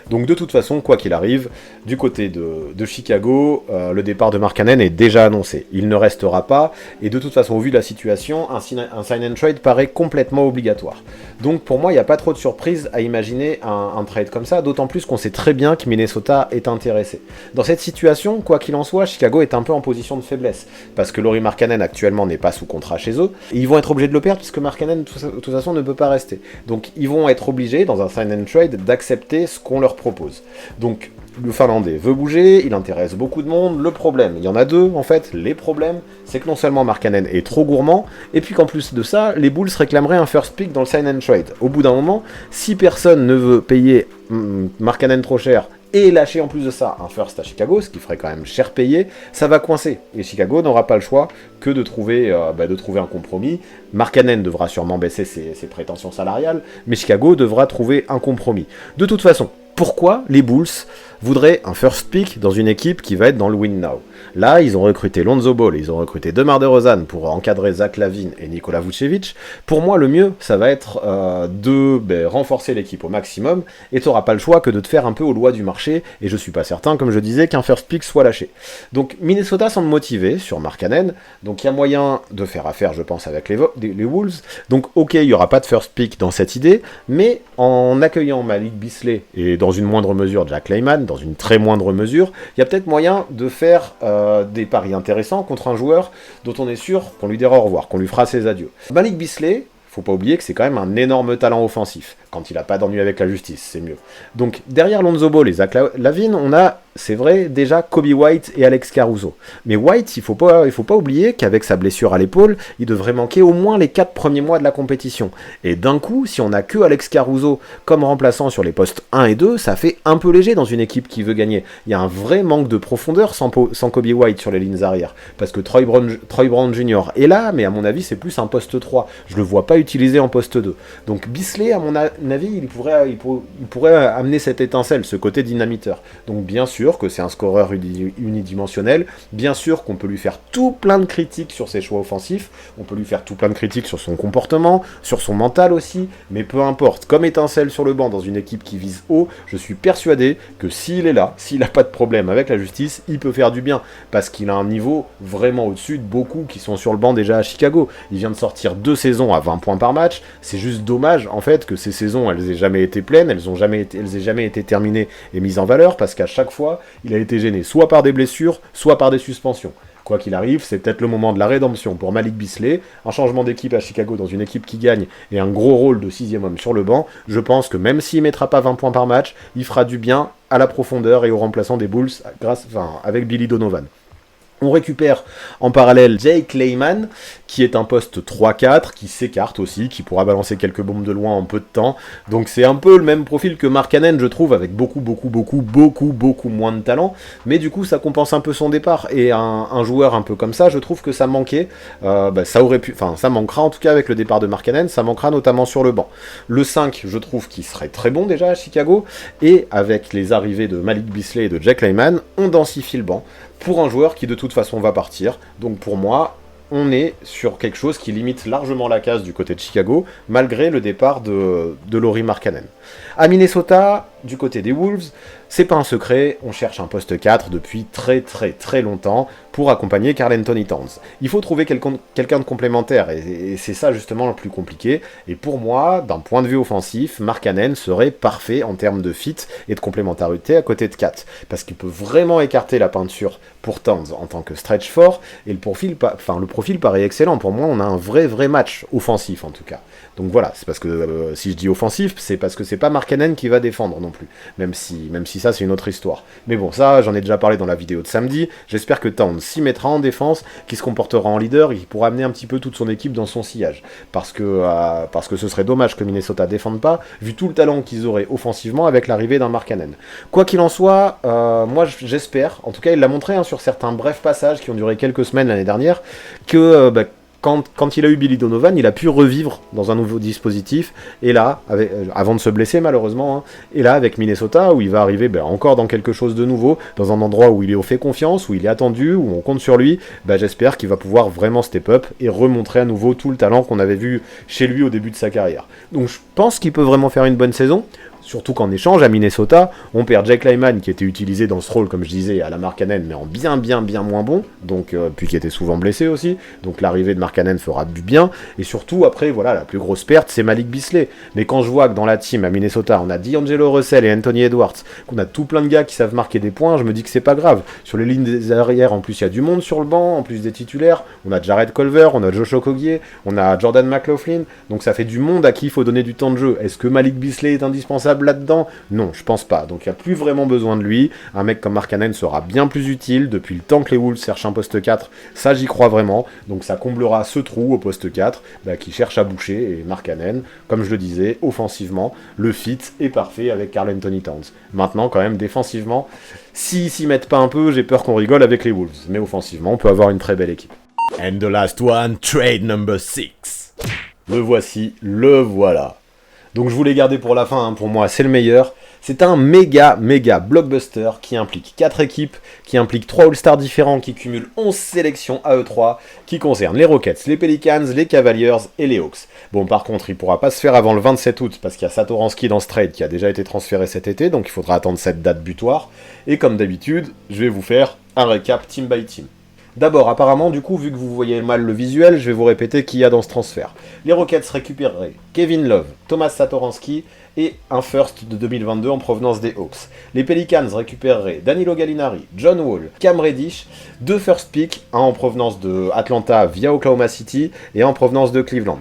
Donc de toute façon, quoi qu'il arrive, du côté de Chicago, le départ de Markkanen est déjà annoncé. Il ne restera pas, et de toute façon, au vu de la situation, un sign and trade paraît complètement obligatoire. Donc pour moi, il n'y a pas trop de surprise à imaginer un trade comme ça, d'autant plus qu'on sait très bien que Minnesota est intéressé. Dans cette situation, quoi qu'il en soit, Chicago est un peu en position de faiblesse, parce que Lauri Markkanen actuellement n'est pas sous contrat chez eux, et ils vont être obligés de le perdre, puisque Markkanen de toute façon ne peut pas rester. Donc ils vont être obligés, dans un sign and trade, d'accepter ce qu'on leur propose. Donc le Finlandais veut bouger, il intéresse beaucoup de monde, le problème, il y en a 2 en fait, les problèmes, c'est que non seulement Markkanen est trop gourmand, et puis qu'en plus de ça, les Bulls réclameraient un first pick dans le sign and trade. Au bout d'un moment, si personne ne veut payer Markkanen trop cher, et lâcher en plus de ça un first à Chicago, ce qui ferait quand même cher payé, ça va coincer. Et Chicago n'aura pas le choix que de trouver un compromis. Markkanen devra sûrement baisser ses prétentions salariales, mais Chicago devra trouver un compromis. De toute façon, pourquoi les Bulls voudraient un first pick dans une équipe qui va être dans le win now? Là, ils ont recruté Lonzo Ball, ils ont recruté DeMar DeRozan pour encadrer Zach LaVine et Nikola Vucevic. Pour moi, le mieux, ça va être de renforcer l'équipe au maximum, et tu n'auras pas le choix que de te faire un peu aux lois du marché, et je suis pas certain, comme je disais, qu'un first pick soit lâché. Donc Minnesota semble motivé sur Markkanen, donc il y a moyen de faire affaire, je pense, avec les Wolves. Donc ok, il n'y aura pas de first pick dans cette idée, mais en accueillant Malik Beasley, et dans une moindre mesure Jack Layman, dans une très moindre mesure, il y a peut-être moyen de faire des paris intéressants contre un joueur dont on est sûr qu'on lui dira au revoir, qu'on lui fera ses adieux. Malik Beasley, faut pas oublier que c'est quand même un énorme talent offensif. Quand il n'a pas d'ennui avec la justice, c'est mieux. Donc derrière Lonzo Ball et Zach LaVine, on a, c'est vrai, déjà Kobe White et Alex Caruso. Mais White, il faut pas oublier qu'avec sa blessure à l'épaule, il devrait manquer au moins les 4 premiers mois de la compétition. Et d'un coup, si on a que Alex Caruso comme remplaçant sur les postes 1 et 2, ça fait un peu léger dans une équipe qui veut gagner. Il y a un vrai manque de profondeur sans Kobe White sur les lignes arrière. Parce que Troy Brown Jr. est là, mais à mon avis, c'est plus un poste 3. Je le vois pas utilisé en poste 2. Donc Beasley, à mon avis, il pourrait amener cette étincelle, ce côté dynamiteur. Donc bien sûr que c'est un scoreur unidimensionnel, bien sûr qu'on peut lui faire tout plein de critiques sur ses choix offensifs, on peut lui faire tout plein de critiques sur son comportement, sur son mental aussi, mais peu importe, comme étincelle sur le banc dans une équipe qui vise haut, je suis persuadé que s'il est là, s'il n'a pas de problème avec la justice, il peut faire du bien, parce qu'il a un niveau vraiment au-dessus de beaucoup qui sont sur le banc déjà à Chicago. Il vient de sortir 2 saisons à 20 points par match, c'est juste dommage en fait que ces saisons elles aient jamais été pleines, elles aient jamais été terminées et mises en valeur, parce qu'à chaque fois il a été gêné soit par des blessures, soit par des suspensions. Quoi qu'il arrive, c'est peut-être le moment de la rédemption pour Malik Beasley, un changement d'équipe à Chicago dans une équipe qui gagne et un gros rôle de 6e homme sur le banc. Je pense que même s'il mettra pas 20 points par match, il fera du bien à la profondeur et aux remplaçants des Bulls avec Billy Donovan. On récupère en parallèle Jake Layman, qui est un poste 3-4, qui s'écarte aussi, qui pourra balancer quelques bombes de loin en peu de temps. Donc c'est un peu le même profil que Markkanen, je trouve, avec beaucoup moins de talent. Mais du coup, ça compense un peu son départ. Et un joueur un peu comme ça, je trouve que ça manquait. Ça manquera en tout cas avec le départ de Markkanen, ça manquera notamment sur le banc. Le 5, je trouve qu'il serait très bon déjà à Chicago. Et avec les arrivées de Malik Beasley et de Jake Layman, on densifie le banc pour un joueur qui de toute façon va partir. Donc pour moi, on est sur quelque chose qui limite largement la casse du côté de Chicago, malgré le départ de Lauri Markkanen. À Minnesota, du côté des Wolves, c'est pas un secret, on cherche un poste 4 depuis très longtemps pour accompagner Karl Anthony Towns. Il faut trouver quelqu'un de complémentaire, et c'est ça justement le plus compliqué. Et pour moi, d'un point de vue offensif, Markkanen serait parfait en termes de fit et de complémentarité à côté de Kat, parce qu'il peut vraiment écarter la peinture pour Towns en tant que stretch fort, et le profil paraît excellent. Pour moi, on a un vrai match offensif en tout cas. Donc voilà, c'est parce que si je dis offensif, c'est parce que c'est pas Markkanen qui va défendre non plus, même si ça c'est une autre histoire. Mais bon, ça j'en ai déjà parlé dans la vidéo de samedi. J'espère que Towns s'y mettra en défense, qu'il se comportera en leader et qu'il pourra amener un petit peu toute son équipe dans son sillage, parce que ce serait dommage que Minnesota défende pas, vu tout le talent qu'ils auraient offensivement avec l'arrivée d'un Markkanen. Quoi qu'il en soit, moi j'espère, en tout cas il l'a montré sur certains brefs passages qui ont duré quelques semaines l'année dernière, que quand il a eu Billy Donovan, il a pu revivre dans un nouveau dispositif, et là, avant de se blesser malheureusement, et là avec Minnesota, où il va arriver encore dans quelque chose de nouveau, dans un endroit où il est fait confiance, où il est attendu, où on compte sur lui, j'espère qu'il va pouvoir vraiment step up et remontrer à nouveau tout le talent qu'on avait vu chez lui au début de sa carrière. Donc je pense qu'il peut vraiment faire une bonne saison. Surtout qu'en échange, à Minnesota, on perd Jake Layman, qui était utilisé dans ce rôle, comme je disais, à la Markkanen, mais en bien moins bon, donc puis qui était souvent blessé aussi, donc l'arrivée de Markkanen fera du bien, et surtout, après, voilà, la plus grosse perte, c'est Malik Beasley. Mais quand je vois que dans la team, à Minnesota, on a D'Angelo Russell et Anthony Edwards, qu'on a tout plein de gars qui savent marquer des points, je me dis que c'est pas grave. Sur les lignes des arrières, en plus, il y a du monde sur le banc, en plus des titulaires, on a Jared Culver, on a Josh Okogie, on a Jordan McLaughlin, donc ça fait du monde à qui il faut donner du temps de jeu. Est-ce que Malik Beasley est indispensable là-dedans? Non, je pense pas. Donc il n'y a plus vraiment besoin de lui. Un mec comme Markkanen sera bien plus utile. Depuis le temps que les Wolves cherchent un poste 4, ça j'y crois vraiment. Donc ça comblera ce trou au poste 4 qui cherche à boucher. Et Markkanen, comme je le disais, offensivement, le fit est parfait avec Karl Anthony Towns. Maintenant, quand même, défensivement, s'ils s'y mettent pas un peu, j'ai peur qu'on rigole avec les Wolves. Mais offensivement, on peut avoir une très belle équipe. And the last one, trade number 6. Le voici, le voilà. Donc je voulais garder pour la fin, pour moi c'est le meilleur. C'est un méga blockbuster qui implique 4 équipes, qui implique 3 All-Stars différents, qui cumule 11 sélections à eux3, qui concerne les Rockets, les Pelicans, les Cavaliers et les Hawks. Bon, par contre, il pourra pas se faire avant le 27 août, parce qu'il y a Satoransky dans ce trade qui a déjà été transféré cet été, donc il faudra attendre cette date butoir. Et comme d'habitude, je vais vous faire un récap team by team. D'abord, apparemment, du coup, vu que vous voyez mal le visuel, je vais vous répéter qui y a dans ce transfert. Les Rockets récupéreraient Kevin Love, Thomas Satoransky et un first de 2022 en provenance des Hawks. Les Pelicans récupéreraient Danilo Gallinari, John Wall, Cam Reddish, 2 first picks, un en provenance de Atlanta via Oklahoma City et un en provenance de Cleveland.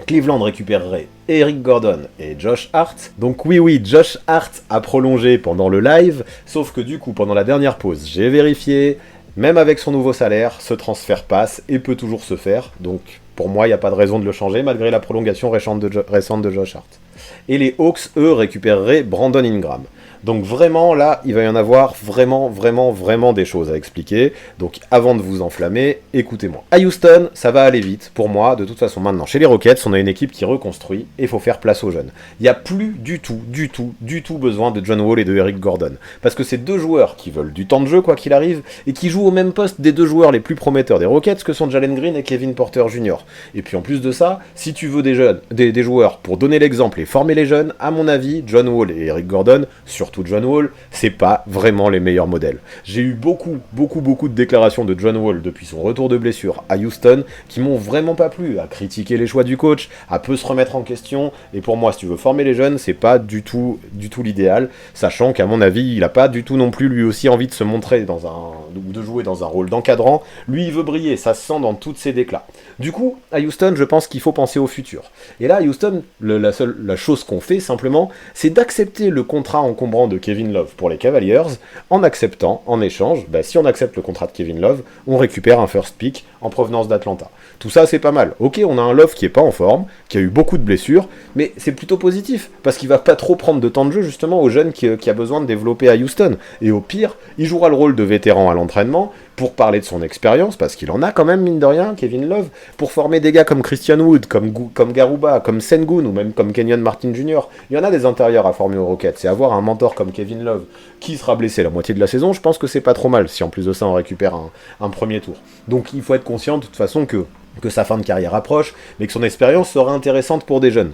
Cleveland récupérerait Eric Gordon et Josh Hart. Donc oui, Josh Hart a prolongé pendant le live, sauf que du coup, pendant la dernière pause, j'ai vérifié. Même avec son nouveau salaire, ce transfert passe et peut toujours se faire, donc pour moi il n'y a pas de raison de le changer malgré la prolongation récente de Josh Hart. Et les Hawks, eux, récupéreraient Brandon Ingram. Donc vraiment, là, il va y en avoir vraiment des choses à expliquer. Donc avant de vous enflammer, écoutez-moi. À Houston, ça va aller vite, pour moi. De toute façon, maintenant, chez les Rockets, on a une équipe qui reconstruit et il faut faire place aux jeunes. Il n'y a plus du tout besoin de John Wall et de Eric Gordon. Parce que c'est 2 joueurs qui veulent du temps de jeu, quoi qu'il arrive, et qui jouent au même poste des 2 joueurs les plus prometteurs des Rockets, que sont Jalen Green et Kevin Porter Jr. Et puis en plus de ça, si tu veux des joueurs pour donner l'exemple et former les jeunes, à mon avis, John Wall et Eric Gordon, sur surtout John Wall, c'est pas vraiment les meilleurs modèles. J'ai eu beaucoup de déclarations de John Wall depuis son retour de blessure à Houston qui m'ont vraiment pas plu, à critiquer les choix du coach, à peu se remettre en question, et pour moi, si tu veux former les jeunes, c'est pas du tout l'idéal, sachant qu'à mon avis, il a pas du tout non plus lui aussi envie de se montrer ou de jouer dans un rôle d'encadrant. Lui, il veut briller, ça se sent dans toutes ses déclats. Du coup, à Houston, je pense qu'il faut penser au futur. Et là, à Houston, la chose qu'on fait simplement, c'est d'accepter le contrat encombrant de Kevin Love pour les Cavaliers, en acceptant, en échange, si on accepte le contrat de Kevin Love, on récupère un first pick en provenance d'Atlanta. Tout ça, c'est pas mal. Ok, on a un Love qui est pas en forme, qui a eu beaucoup de blessures, mais c'est plutôt positif, parce qu'il va pas trop prendre de temps de jeu, justement, aux jeunes qui a besoin de développer à Houston. Et au pire, il jouera le rôle de vétéran à l'entraînement, pour parler de son expérience, parce qu'il en a quand même, mine de rien, Kevin Love, pour former des gars comme Christian Wood, comme Garuba, comme Sengun, ou même comme Kenyon Martin Jr. Il y en a des intérieurs à former aux Rockets, et avoir un mentor comme Kevin Love, qui sera blessé la moitié de la saison, je pense que c'est pas trop mal, si en plus de ça on récupère un premier tour. Donc il faut être conscient de toute façon que sa fin de carrière approche, mais que son expérience sera intéressante pour des jeunes.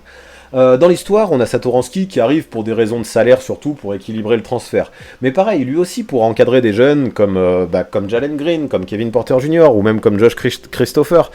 Dans l'histoire, on a Satoransky qui arrive pour des raisons de salaire, surtout pour équilibrer le transfert. Mais pareil, lui aussi pour encadrer des jeunes comme Jalen Green, comme Kevin Porter Jr. ou même comme Josh Christopher.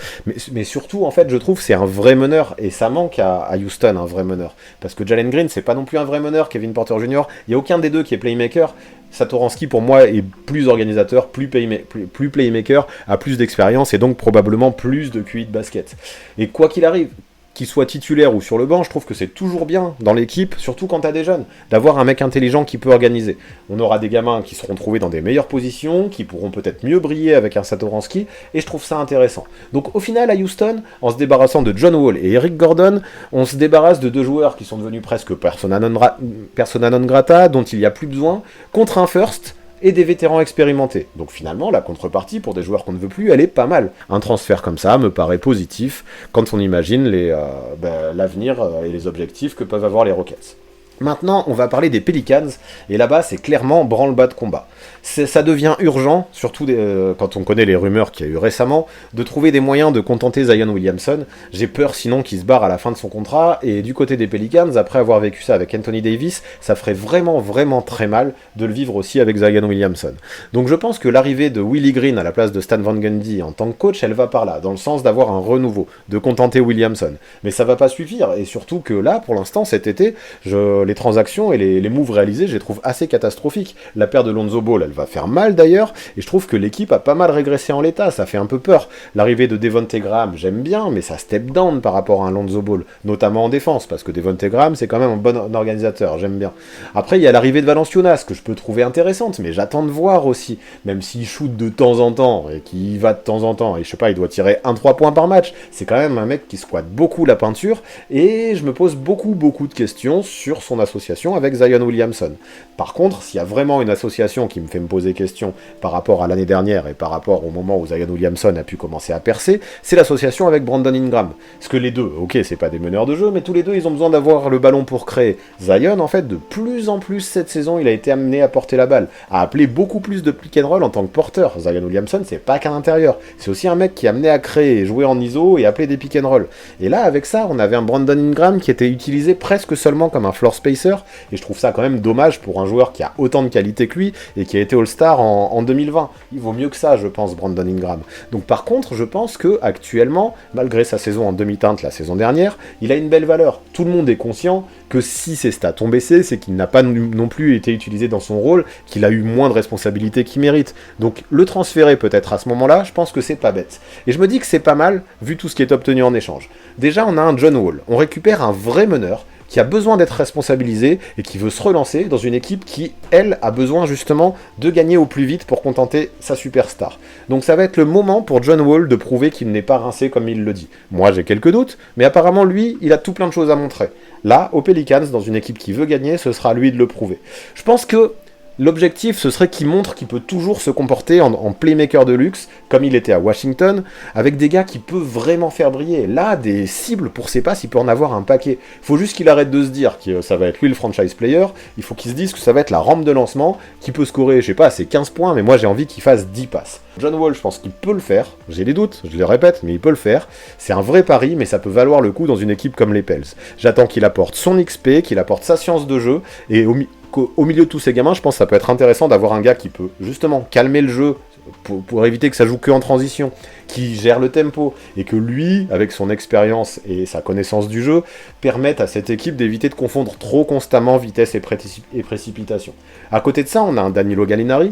Mais surtout, en fait, je trouve c'est un vrai meneur, et ça manque à Houston, un vrai meneur. Parce que Jalen Green, c'est pas non plus un vrai meneur, Kevin Porter Jr., il n'y a aucun des deux qui est playmaker. Satoransky, pour moi, est plus organisateur, plus playmaker, a plus d'expérience et donc probablement plus de QI de basket. Et quoi qu'il arrive, qu'il soit titulaire ou sur le banc, je trouve que c'est toujours bien dans l'équipe, surtout quand t'as des jeunes, d'avoir un mec intelligent qui peut organiser. On aura des gamins qui seront trouvés dans des meilleures positions, qui pourront peut-être mieux briller avec un Satoransky, et je trouve ça intéressant. Donc au final, à Houston, en se débarrassant de John Wall et Eric Gordon, on se débarrasse de deux joueurs qui sont devenus presque persona non grata, dont il n'y a plus besoin, contre un first, et des vétérans expérimentés. Donc finalement, la contrepartie pour des joueurs qu'on ne veut plus, elle est pas mal. Un transfert comme ça me paraît positif quand on imagine l'avenir et les objectifs que peuvent avoir les Rockets. Maintenant, on va parler des Pelicans, et là-bas, c'est clairement branle-bas de combat. Ça devient urgent, surtout quand on connaît les rumeurs qu'il y a eu récemment, de trouver des moyens de contenter Zion Williamson. J'ai peur sinon qu'il se barre à la fin de son contrat, et du côté des Pelicans, après avoir vécu ça avec Anthony Davis, ça ferait vraiment très mal de le vivre aussi avec Zion Williamson. Donc je pense que l'arrivée de Willie Green à la place de Stan Van Gundy en tant que coach, elle va par là, dans le sens d'avoir un renouveau, de contenter Williamson. Mais ça va pas suffire, et surtout que là, pour l'instant, cet été, les transactions et les moves réalisés, je les trouve assez catastrophiques. La paire de Lonzo Ball, elle va faire mal d'ailleurs, et je trouve que l'équipe a pas mal régressé en l'état, ça fait un peu peur. L'arrivée de Devonte Graham, j'aime bien, mais ça step down par rapport à un Lonzo Ball, notamment en défense, parce que Devonte Graham, c'est quand même un bon organisateur, j'aime bien. Après, il y a l'arrivée de Valanciunas, que je peux trouver intéressante, mais j'attends de voir aussi, même s'il shoot de temps en temps, et qu'il y va de temps en temps, et je sais pas, il doit tirer 1-3 points par match, c'est quand même un mec qui squatte beaucoup la peinture, et je me pose beaucoup de questions sur son association avec Zion Williamson. Par contre, s'il y a vraiment une association qui me fait me poser question par rapport à l'année dernière et par rapport au moment où Zion Williamson a pu commencer à percer, c'est l'association avec Brandon Ingram. Parce que les deux, ok, c'est pas des meneurs de jeu, mais tous les deux, ils ont besoin d'avoir le ballon pour créer. Zion, en fait, de plus en plus cette saison, il a été amené à porter la balle, à appeler beaucoup plus de pick and roll en tant que porteur. Zion Williamson, c'est pas qu'un intérieur, c'est aussi un mec qui est amené à créer, jouer en ISO et appeler des pick and roll. Et là, avec ça, on avait un Brandon Ingram qui était utilisé presque seulement comme un floor spacer, et je trouve ça quand même dommage pour un joueur qui a autant de qualité que lui et qui a été All-Star en 2020. Il vaut mieux que ça, je pense, Brandon Ingram. Donc par contre, je pense que actuellement, malgré sa saison en demi-teinte la saison dernière, il a une belle valeur. Tout le monde est conscient que si ses stats ont baissé, c'est qu'il n'a pas non plus été utilisé dans son rôle, qu'il a eu moins de responsabilités qu'il mérite. Donc le transférer peut-être à ce moment-là, je pense que c'est pas bête. Et je me dis que c'est pas mal, vu tout ce qui est obtenu en échange. Déjà, on a un John Wall. On récupère un vrai meneur qui a besoin d'être responsabilisé et qui veut se relancer dans une équipe qui, elle, a besoin justement de gagner au plus vite pour contenter sa superstar. Donc ça va être le moment pour John Wall de prouver qu'il n'est pas rincé comme il le dit. Moi j'ai quelques doutes, mais apparemment lui, il a tout plein de choses à montrer. Là, aux Pelicans, dans une équipe qui veut gagner, ce sera à lui de le prouver. Je pense que l'objectif, ce serait qu'il montre qu'il peut toujours se comporter en playmaker de luxe, comme il était à Washington, avec des gars qui peuvent vraiment faire briller. Là, des cibles pour ses passes, il peut en avoir un paquet. Il faut juste qu'il arrête de se dire que ça va être lui le franchise player, il faut qu'il se dise que ça va être la rampe de lancement, qui peut scorer, je sais pas, c'est 15 points, mais moi j'ai envie qu'il fasse 10 passes. John Wall, je pense qu'il peut le faire, j'ai des doutes, je le répète, mais il peut le faire. C'est un vrai pari, mais ça peut valoir le coup dans une équipe comme les Pels. J'attends qu'il apporte son XP, qu'il apporte sa science de jeu, et qu'au milieu de tous ces gamins, je pense que ça peut être intéressant d'avoir un gars qui peut justement calmer le jeu, pour éviter que ça joue que en transition, qui gère le tempo, et que lui, avec son expérience et sa connaissance du jeu, permette à cette équipe d'éviter de confondre trop constamment vitesse et précipitation. À côté de ça, on a un Danilo Gallinari,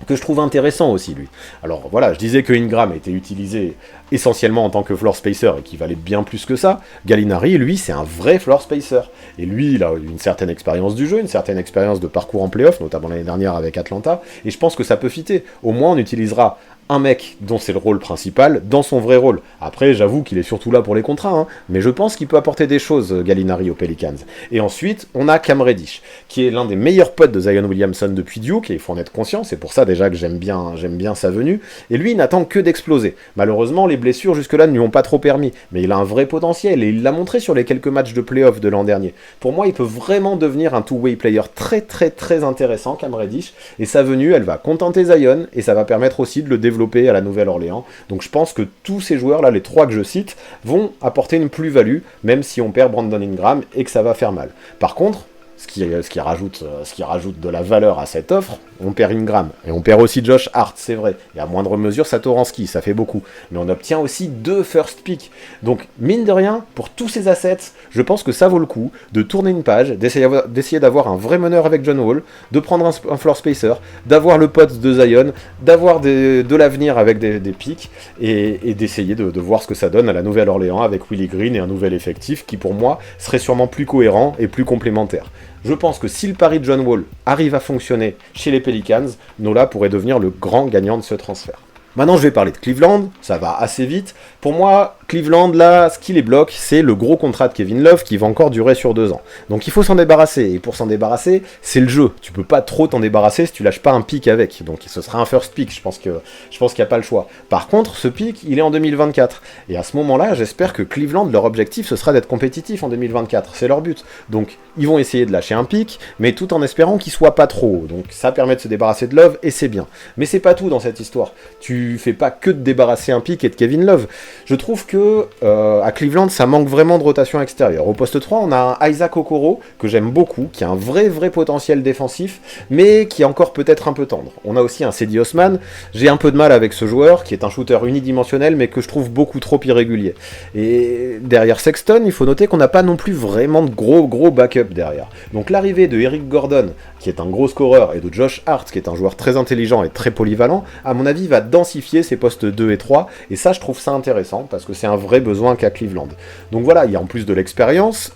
que je trouve intéressant aussi, lui. Alors voilà, je disais que Ingram était utilisé essentiellement en tant que floor spacer et qu'il valait bien plus que ça. Gallinari, lui, c'est un vrai floor spacer. Et lui, il a une certaine expérience du jeu, une certaine expérience de parcours en playoff, notamment l'année dernière avec Atlanta, et je pense que ça peut fitter. Au moins, on utilisera un mec dont c'est le rôle principal dans son vrai rôle. Après, j'avoue qu'il est surtout là pour les contrats, hein, mais je pense qu'il peut apporter des choses, Gallinari, aux Pelicans. Et ensuite, on a Cam Reddish, qui est l'un des meilleurs potes de Zion Williamson depuis Duke, et il faut en être conscient, c'est pour ça déjà que j'aime bien sa venue, et lui, il n'attend que d'exploser. Malheureusement, les blessures jusque-là ne lui ont pas trop permis, mais il a un vrai potentiel, et il l'a montré sur les quelques matchs de playoff de l'an dernier. Pour moi, il peut vraiment devenir un two-way player très très très intéressant, Cam Reddish, et sa venue, elle va contenter Zion, et ça va permettre aussi de le développer à la Nouvelle-Orléans. Donc je pense que tous ces joueurs-là, les trois que je cite, vont apporter une plus-value, même si on perd Brandon Ingram et que ça va faire mal. Par contre, ce qui rajoute de la valeur à cette offre, on perd Ingram, et on perd aussi Josh Hart, c'est vrai, et à moindre mesure Satoransky, ça fait beaucoup, mais on obtient aussi 2 first picks, donc mine de rien, pour tous ces assets, je pense que ça vaut le coup de tourner une page, d'essayer d'avoir un vrai meneur avec John Wall, de prendre un floor spacer, d'avoir le pote de Zion, d'avoir de l'avenir avec des picks, et d'essayer de voir ce que ça donne à la Nouvelle-Orléans avec Willie Green et un nouvel effectif qui pour moi serait sûrement plus cohérent et plus complémentaire. Je pense que si le pari de John Wall arrive à fonctionner chez les Pelicans, Nola pourrait devenir le grand gagnant de ce transfert. Maintenant, je vais parler de Cleveland, ça va assez vite. Pour moi, Cleveland, là, ce qui les bloque, c'est le gros contrat de Kevin Love qui va encore durer sur 2 ans. Donc il faut s'en débarrasser, et pour s'en débarrasser, c'est le jeu. Tu peux pas trop t'en débarrasser si tu lâches pas un pick avec. Donc ce sera un first pick, je pense qu'il n'y a pas le choix. Par contre, ce pick, il est en 2024. Et à ce moment-là, j'espère que Cleveland, leur objectif, ce sera d'être compétitif en 2024. C'est leur but. Donc ils vont essayer de lâcher un pick, mais tout en espérant qu'il soit pas trop haut. Donc ça permet de se débarrasser de Love, et c'est bien. Mais c'est pas tout dans cette histoire. Tu fais pas que de débarrasser un pick et de Kevin Love. Je trouve que à Cleveland, ça manque vraiment de rotation extérieure. Au poste 3, on a un Isaac Okoro, que j'aime beaucoup, qui a un vrai potentiel défensif, mais qui est encore peut-être un peu tendre. On a aussi un Cedi Osman. J'ai un peu de mal avec ce joueur, qui est un shooter unidimensionnel, mais que je trouve beaucoup trop irrégulier. Et derrière Sexton, il faut noter qu'on n'a pas non plus vraiment de gros backup derrière. Donc l'arrivée de Eric Gordon, qui est un gros scoreur, et de Josh Hart, qui est un joueur très intelligent et très polyvalent, à mon avis, va densifier ses postes 2 et 3, et ça, je trouve ça intéressant, parce que c'est un vrai besoin qu'a Cleveland. Donc voilà, il y a en plus de l'expérience,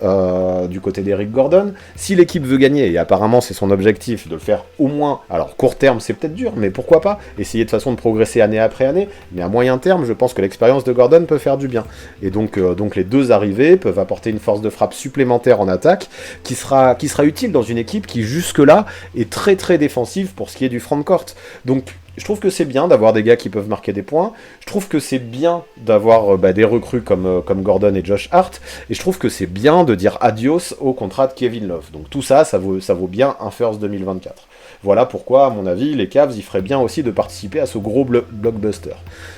du côté d'Eric Gordon, si l'équipe veut gagner, et apparemment c'est son objectif, de le faire au moins, alors court terme c'est peut-être dur, mais pourquoi pas, essayer de façon de progresser année après année, mais à moyen terme, je pense que l'expérience de Gordon peut faire du bien. Et donc les deux arrivées peuvent apporter une force de frappe supplémentaire en attaque, qui sera utile dans une équipe qui jusque-là est très très défensive pour ce qui est du front-court. Donc je trouve que c'est bien d'avoir des gars qui peuvent marquer des points, je trouve que c'est bien d'avoir des recrues comme Gordon et Josh Hart, et je trouve que c'est bien de dire adios au contrat de Kevin Love. Donc tout ça, ça vaut bien un first 2024. Voilà pourquoi, à mon avis, les Cavs, ils feraient bien aussi de participer à ce gros blockbuster.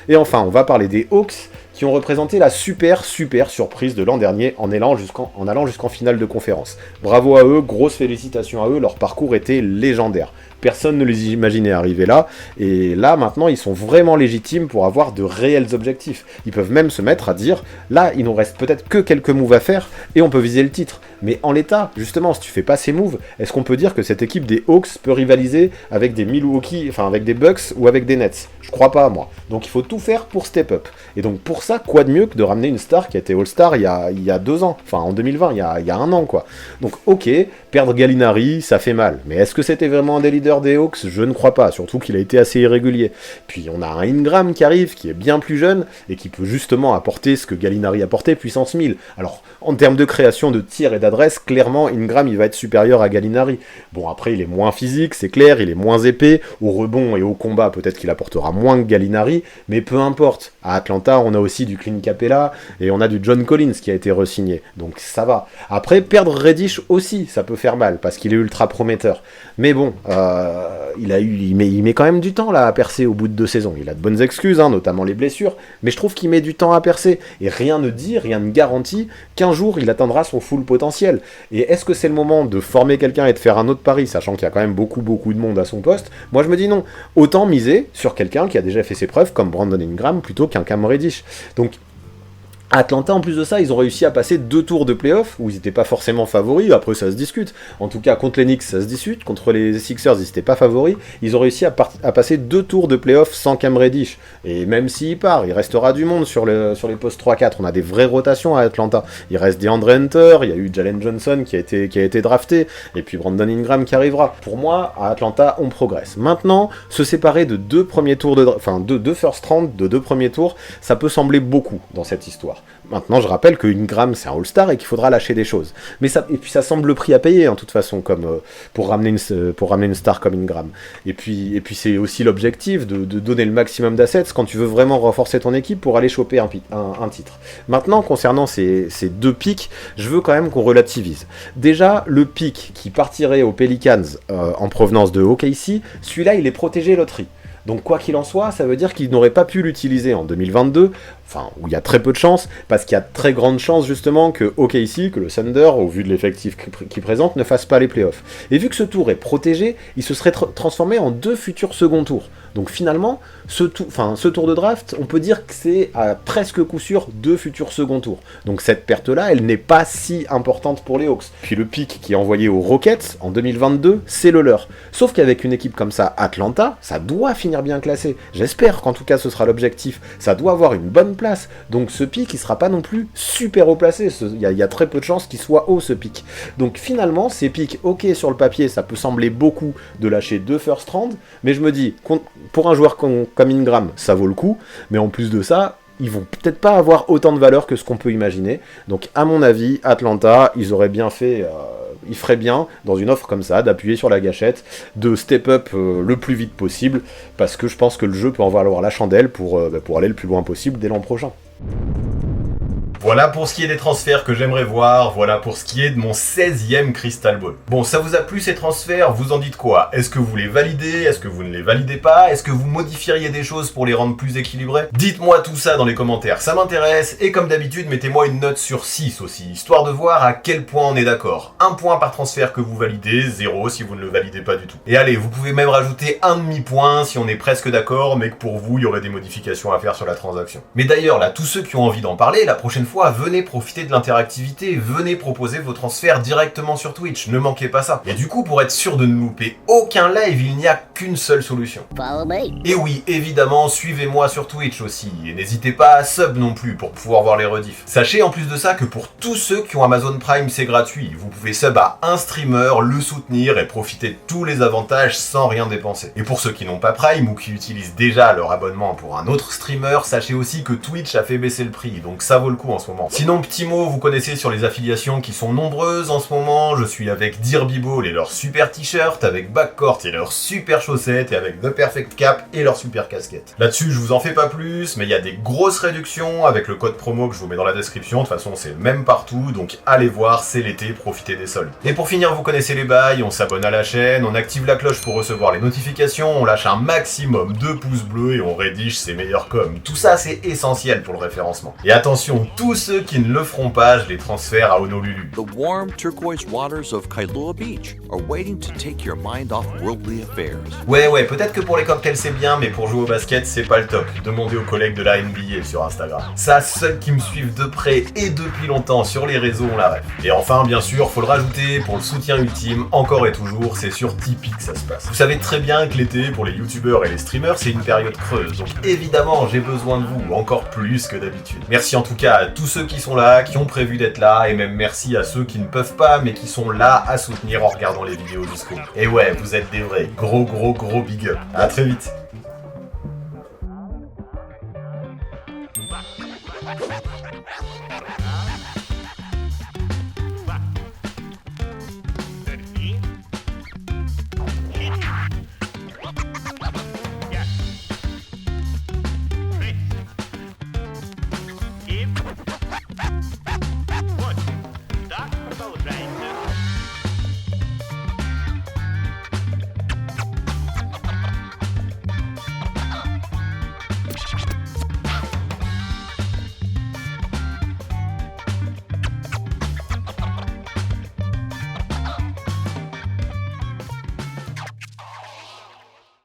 Et enfin, on va parler des Hawks, qui ont représenté la super surprise de l'an dernier en allant jusqu'en finale de conférence. Bravo à eux, grosses félicitations à eux, leur parcours était légendaire. Personne ne les imaginait arriver là, et là maintenant ils sont vraiment légitimes pour avoir de réels objectifs. Ils peuvent même se mettre à dire, là il nous reste peut-être que quelques moves à faire, et on peut viser le titre. Mais en l'état, justement, si tu fais pas ces moves, est-ce qu'on peut dire que cette équipe des Hawks peut rivaliser avec des Milwaukee, enfin avec des Bucks ou avec des Nets? Je crois pas, moi. Donc il faut tout faire pour step up. Et donc pour ça, quoi de mieux que de ramener une star qui a été All-Star il y a 2 ans, enfin en 2020, il y a 1 an quoi. Donc ok, perdre Gallinari, ça fait mal. Mais est-ce que c'était vraiment un des leaders des Hawks? Je ne crois pas, surtout qu'il a été assez irrégulier. Puis on a un Ingram qui arrive, qui est bien plus jeune, et qui peut justement apporter ce que Gallinari apportait, puissance 1000. Alors, en termes de création de tir et d'adresse, clairement, Ingram, il va être supérieur à Gallinari. Bon, après, il est moins physique, c'est clair, il est moins épais, au rebond et au combat, peut-être qu'il apportera moins que Gallinari, mais peu importe. À Atlanta, on a aussi du Clint Capella, et on a du John Collins qui a été re-signé, donc ça va. Après, perdre Reddish aussi, ça peut faire mal, parce qu'il est ultra prometteur. Mais bon, il met quand même du temps là à percer au bout de 2 saisons. Il a de bonnes excuses, notamment les blessures, mais je trouve qu'il met du temps à percer. Et rien ne dit, rien ne garantit qu'un jour il atteindra son full potentiel. potentiel. Et est-ce que c'est le moment de former quelqu'un et de faire un autre pari, sachant qu'il y a quand même beaucoup de monde à son poste? Moi je me dis non, autant miser sur quelqu'un qui a déjà fait ses preuves comme Brandon Ingram plutôt qu'un Cam Reddish. Donc Atlanta, en plus de ça, ils ont réussi à passer 2 tours de playoff où ils n'étaient pas forcément favoris. Après, ça se discute. En tout cas, contre les Knicks, ça se discute. Contre les Sixers, ils n'étaient pas favoris. Ils ont réussi à passer 2 tours de playoff sans Cam Reddish. Et même s'il part, il restera du monde sur les postes 3-4. On a des vraies rotations à Atlanta. Il reste DeAndre Hunter, il y a eu Jalen Johnson qui a été drafté, et puis Brandon Ingram qui arrivera. Pour moi, à Atlanta, on progresse. Maintenant, se séparer de 2 premiers tours de 2 first round, de 2 premiers tours, ça peut sembler beaucoup dans cette histoire. Maintenant, je rappelle que Ingram, c'est un All-Star et qu'il faudra lâcher des choses. Et puis ça semble le prix à payer, en toute façon, pour ramener une star comme Ingram. Et puis c'est aussi l'objectif de donner le maximum d'assets quand tu veux vraiment renforcer ton équipe pour aller choper un titre. Maintenant, concernant ces 2 pics, je veux quand même qu'on relativise. Déjà, le pic qui partirait aux Pelicans en provenance de OKC, celui-là, il est protégé loterie. Donc quoi qu'il en soit, ça veut dire qu'ils n'auraient pas pu l'utiliser en 2022, enfin où il y a très peu de chances, parce qu'il y a très grande chance justement que OKC, que le Thunder, au vu de l'effectif qu'il présente, ne fasse pas les playoffs. Et vu que ce tour est protégé, il se serait transformé en 2 futurs second tours. Donc finalement, ce tour de draft, on peut dire que c'est à presque coup sûr 2 futurs second tours. Donc cette perte-là, elle n'est pas si importante pour les Hawks. Puis le pic qui est envoyé aux Rockets en 2022, c'est le leur. Sauf qu'avec une équipe comme ça, Atlanta, ça doit finir bien classé. J'espère qu'en tout cas ce sera l'objectif. Ça doit avoir une bonne place. Donc ce pic, il sera pas non plus super haut placé. Il y a très peu de chances qu'il soit haut ce pic. Donc finalement, ces pics, ok, sur le papier, ça peut sembler beaucoup de lâcher 2 first round, mais je me dis, pour un joueur comme Ingram, ça vaut le coup, mais en plus de ça, ils vont peut-être pas avoir autant de valeur que ce qu'on peut imaginer. Donc à mon avis, Atlanta, ils auraient bien fait, ils feraient bien, dans une offre comme ça, d'appuyer sur la gâchette, de step up le plus vite possible, parce que je pense que le jeu peut en valoir la chandelle pour aller le plus loin possible dès l'an prochain. Voilà pour ce qui est des transferts que j'aimerais voir, voilà pour ce qui est de mon 16e Crystal Ball. Bon, ça vous a plu ces transferts? Vous en dites quoi? Est-ce que vous les validez? Est-ce que vous ne les validez pas? Est-ce que vous modifieriez des choses pour les rendre plus équilibrés? Dites-moi tout ça dans les commentaires, ça m'intéresse, et comme d'habitude, mettez-moi une note sur 6 aussi, histoire de voir à quel point on est d'accord. 1 point par transfert que vous validez, 0 si vous ne le validez pas du tout. Et allez, vous pouvez même rajouter 1 demi-point si on est presque d'accord, mais que pour vous, il y aurait des modifications à faire sur la transaction. Mais d'ailleurs, là, tous ceux qui ont envie d'en parler, la prochaine fois, venez profiter de l'interactivité, venez proposer vos transferts directement sur Twitch, ne manquez pas ça. Et du coup, pour être sûr de ne louper aucun live, il n'y a qu'une seule solution. Et oui, évidemment, suivez-moi sur Twitch aussi, et n'hésitez pas à sub non plus pour pouvoir voir les rediffs. Sachez en plus de ça que pour tous ceux qui ont Amazon Prime, c'est gratuit, vous pouvez sub à un streamer, le soutenir et profiter de tous les avantages sans rien dépenser. Et pour ceux qui n'ont pas Prime ou qui utilisent déjà leur abonnement pour un autre streamer, sachez aussi que Twitch a fait baisser le prix, donc ça vaut le coup en ce moment. Sinon, petit mot, vous connaissez sur les affiliations qui sont nombreuses en ce moment, je suis avec Derby Ball et leur super t-shirt, avec Backcourt et leurs super chaussettes, et avec The Perfect Cap et leur super casquette. Là-dessus, je vous en fais pas plus, mais il y a des grosses réductions avec le code promo que je vous mets dans la description, de toute façon c'est le même partout, donc allez voir, c'est l'été, profitez des soldes. Et pour finir, vous connaissez les bails, on s'abonne à la chaîne, on active la cloche pour recevoir les notifications, on lâche un maximum de pouces bleus et on rédige ses meilleurs coms. Tout ça c'est essentiel pour le référencement. Et attention, tous ceux qui ne le feront pas, je les transfère à Honolulu. The warm turquoise waters of Kailua Beach are waiting to take your mind off worldly affairs. Ouais, peut-être que pour les cocktails c'est bien, mais pour jouer au basket c'est pas le top. Demandez aux collègues de la NBA sur Instagram. Ça, ceux qui me suivent de près et depuis longtemps sur les réseaux ont la ref. Et enfin, bien sûr, faut le rajouter, pour le soutien ultime, encore et toujours, c'est sur Tipeee que ça se passe. Vous savez très bien que l'été, pour les youtubeurs et les streamers, c'est une période creuse, donc évidemment j'ai besoin de vous, encore plus que d'habitude. Merci en tout cas à tous ceux qui sont là, qui ont prévu d'être là, et même merci à ceux qui ne peuvent pas, mais qui sont là à soutenir en regardant les vidéos jusqu'au bout. Et ouais, vous êtes des vrais, gros big up. À très vite.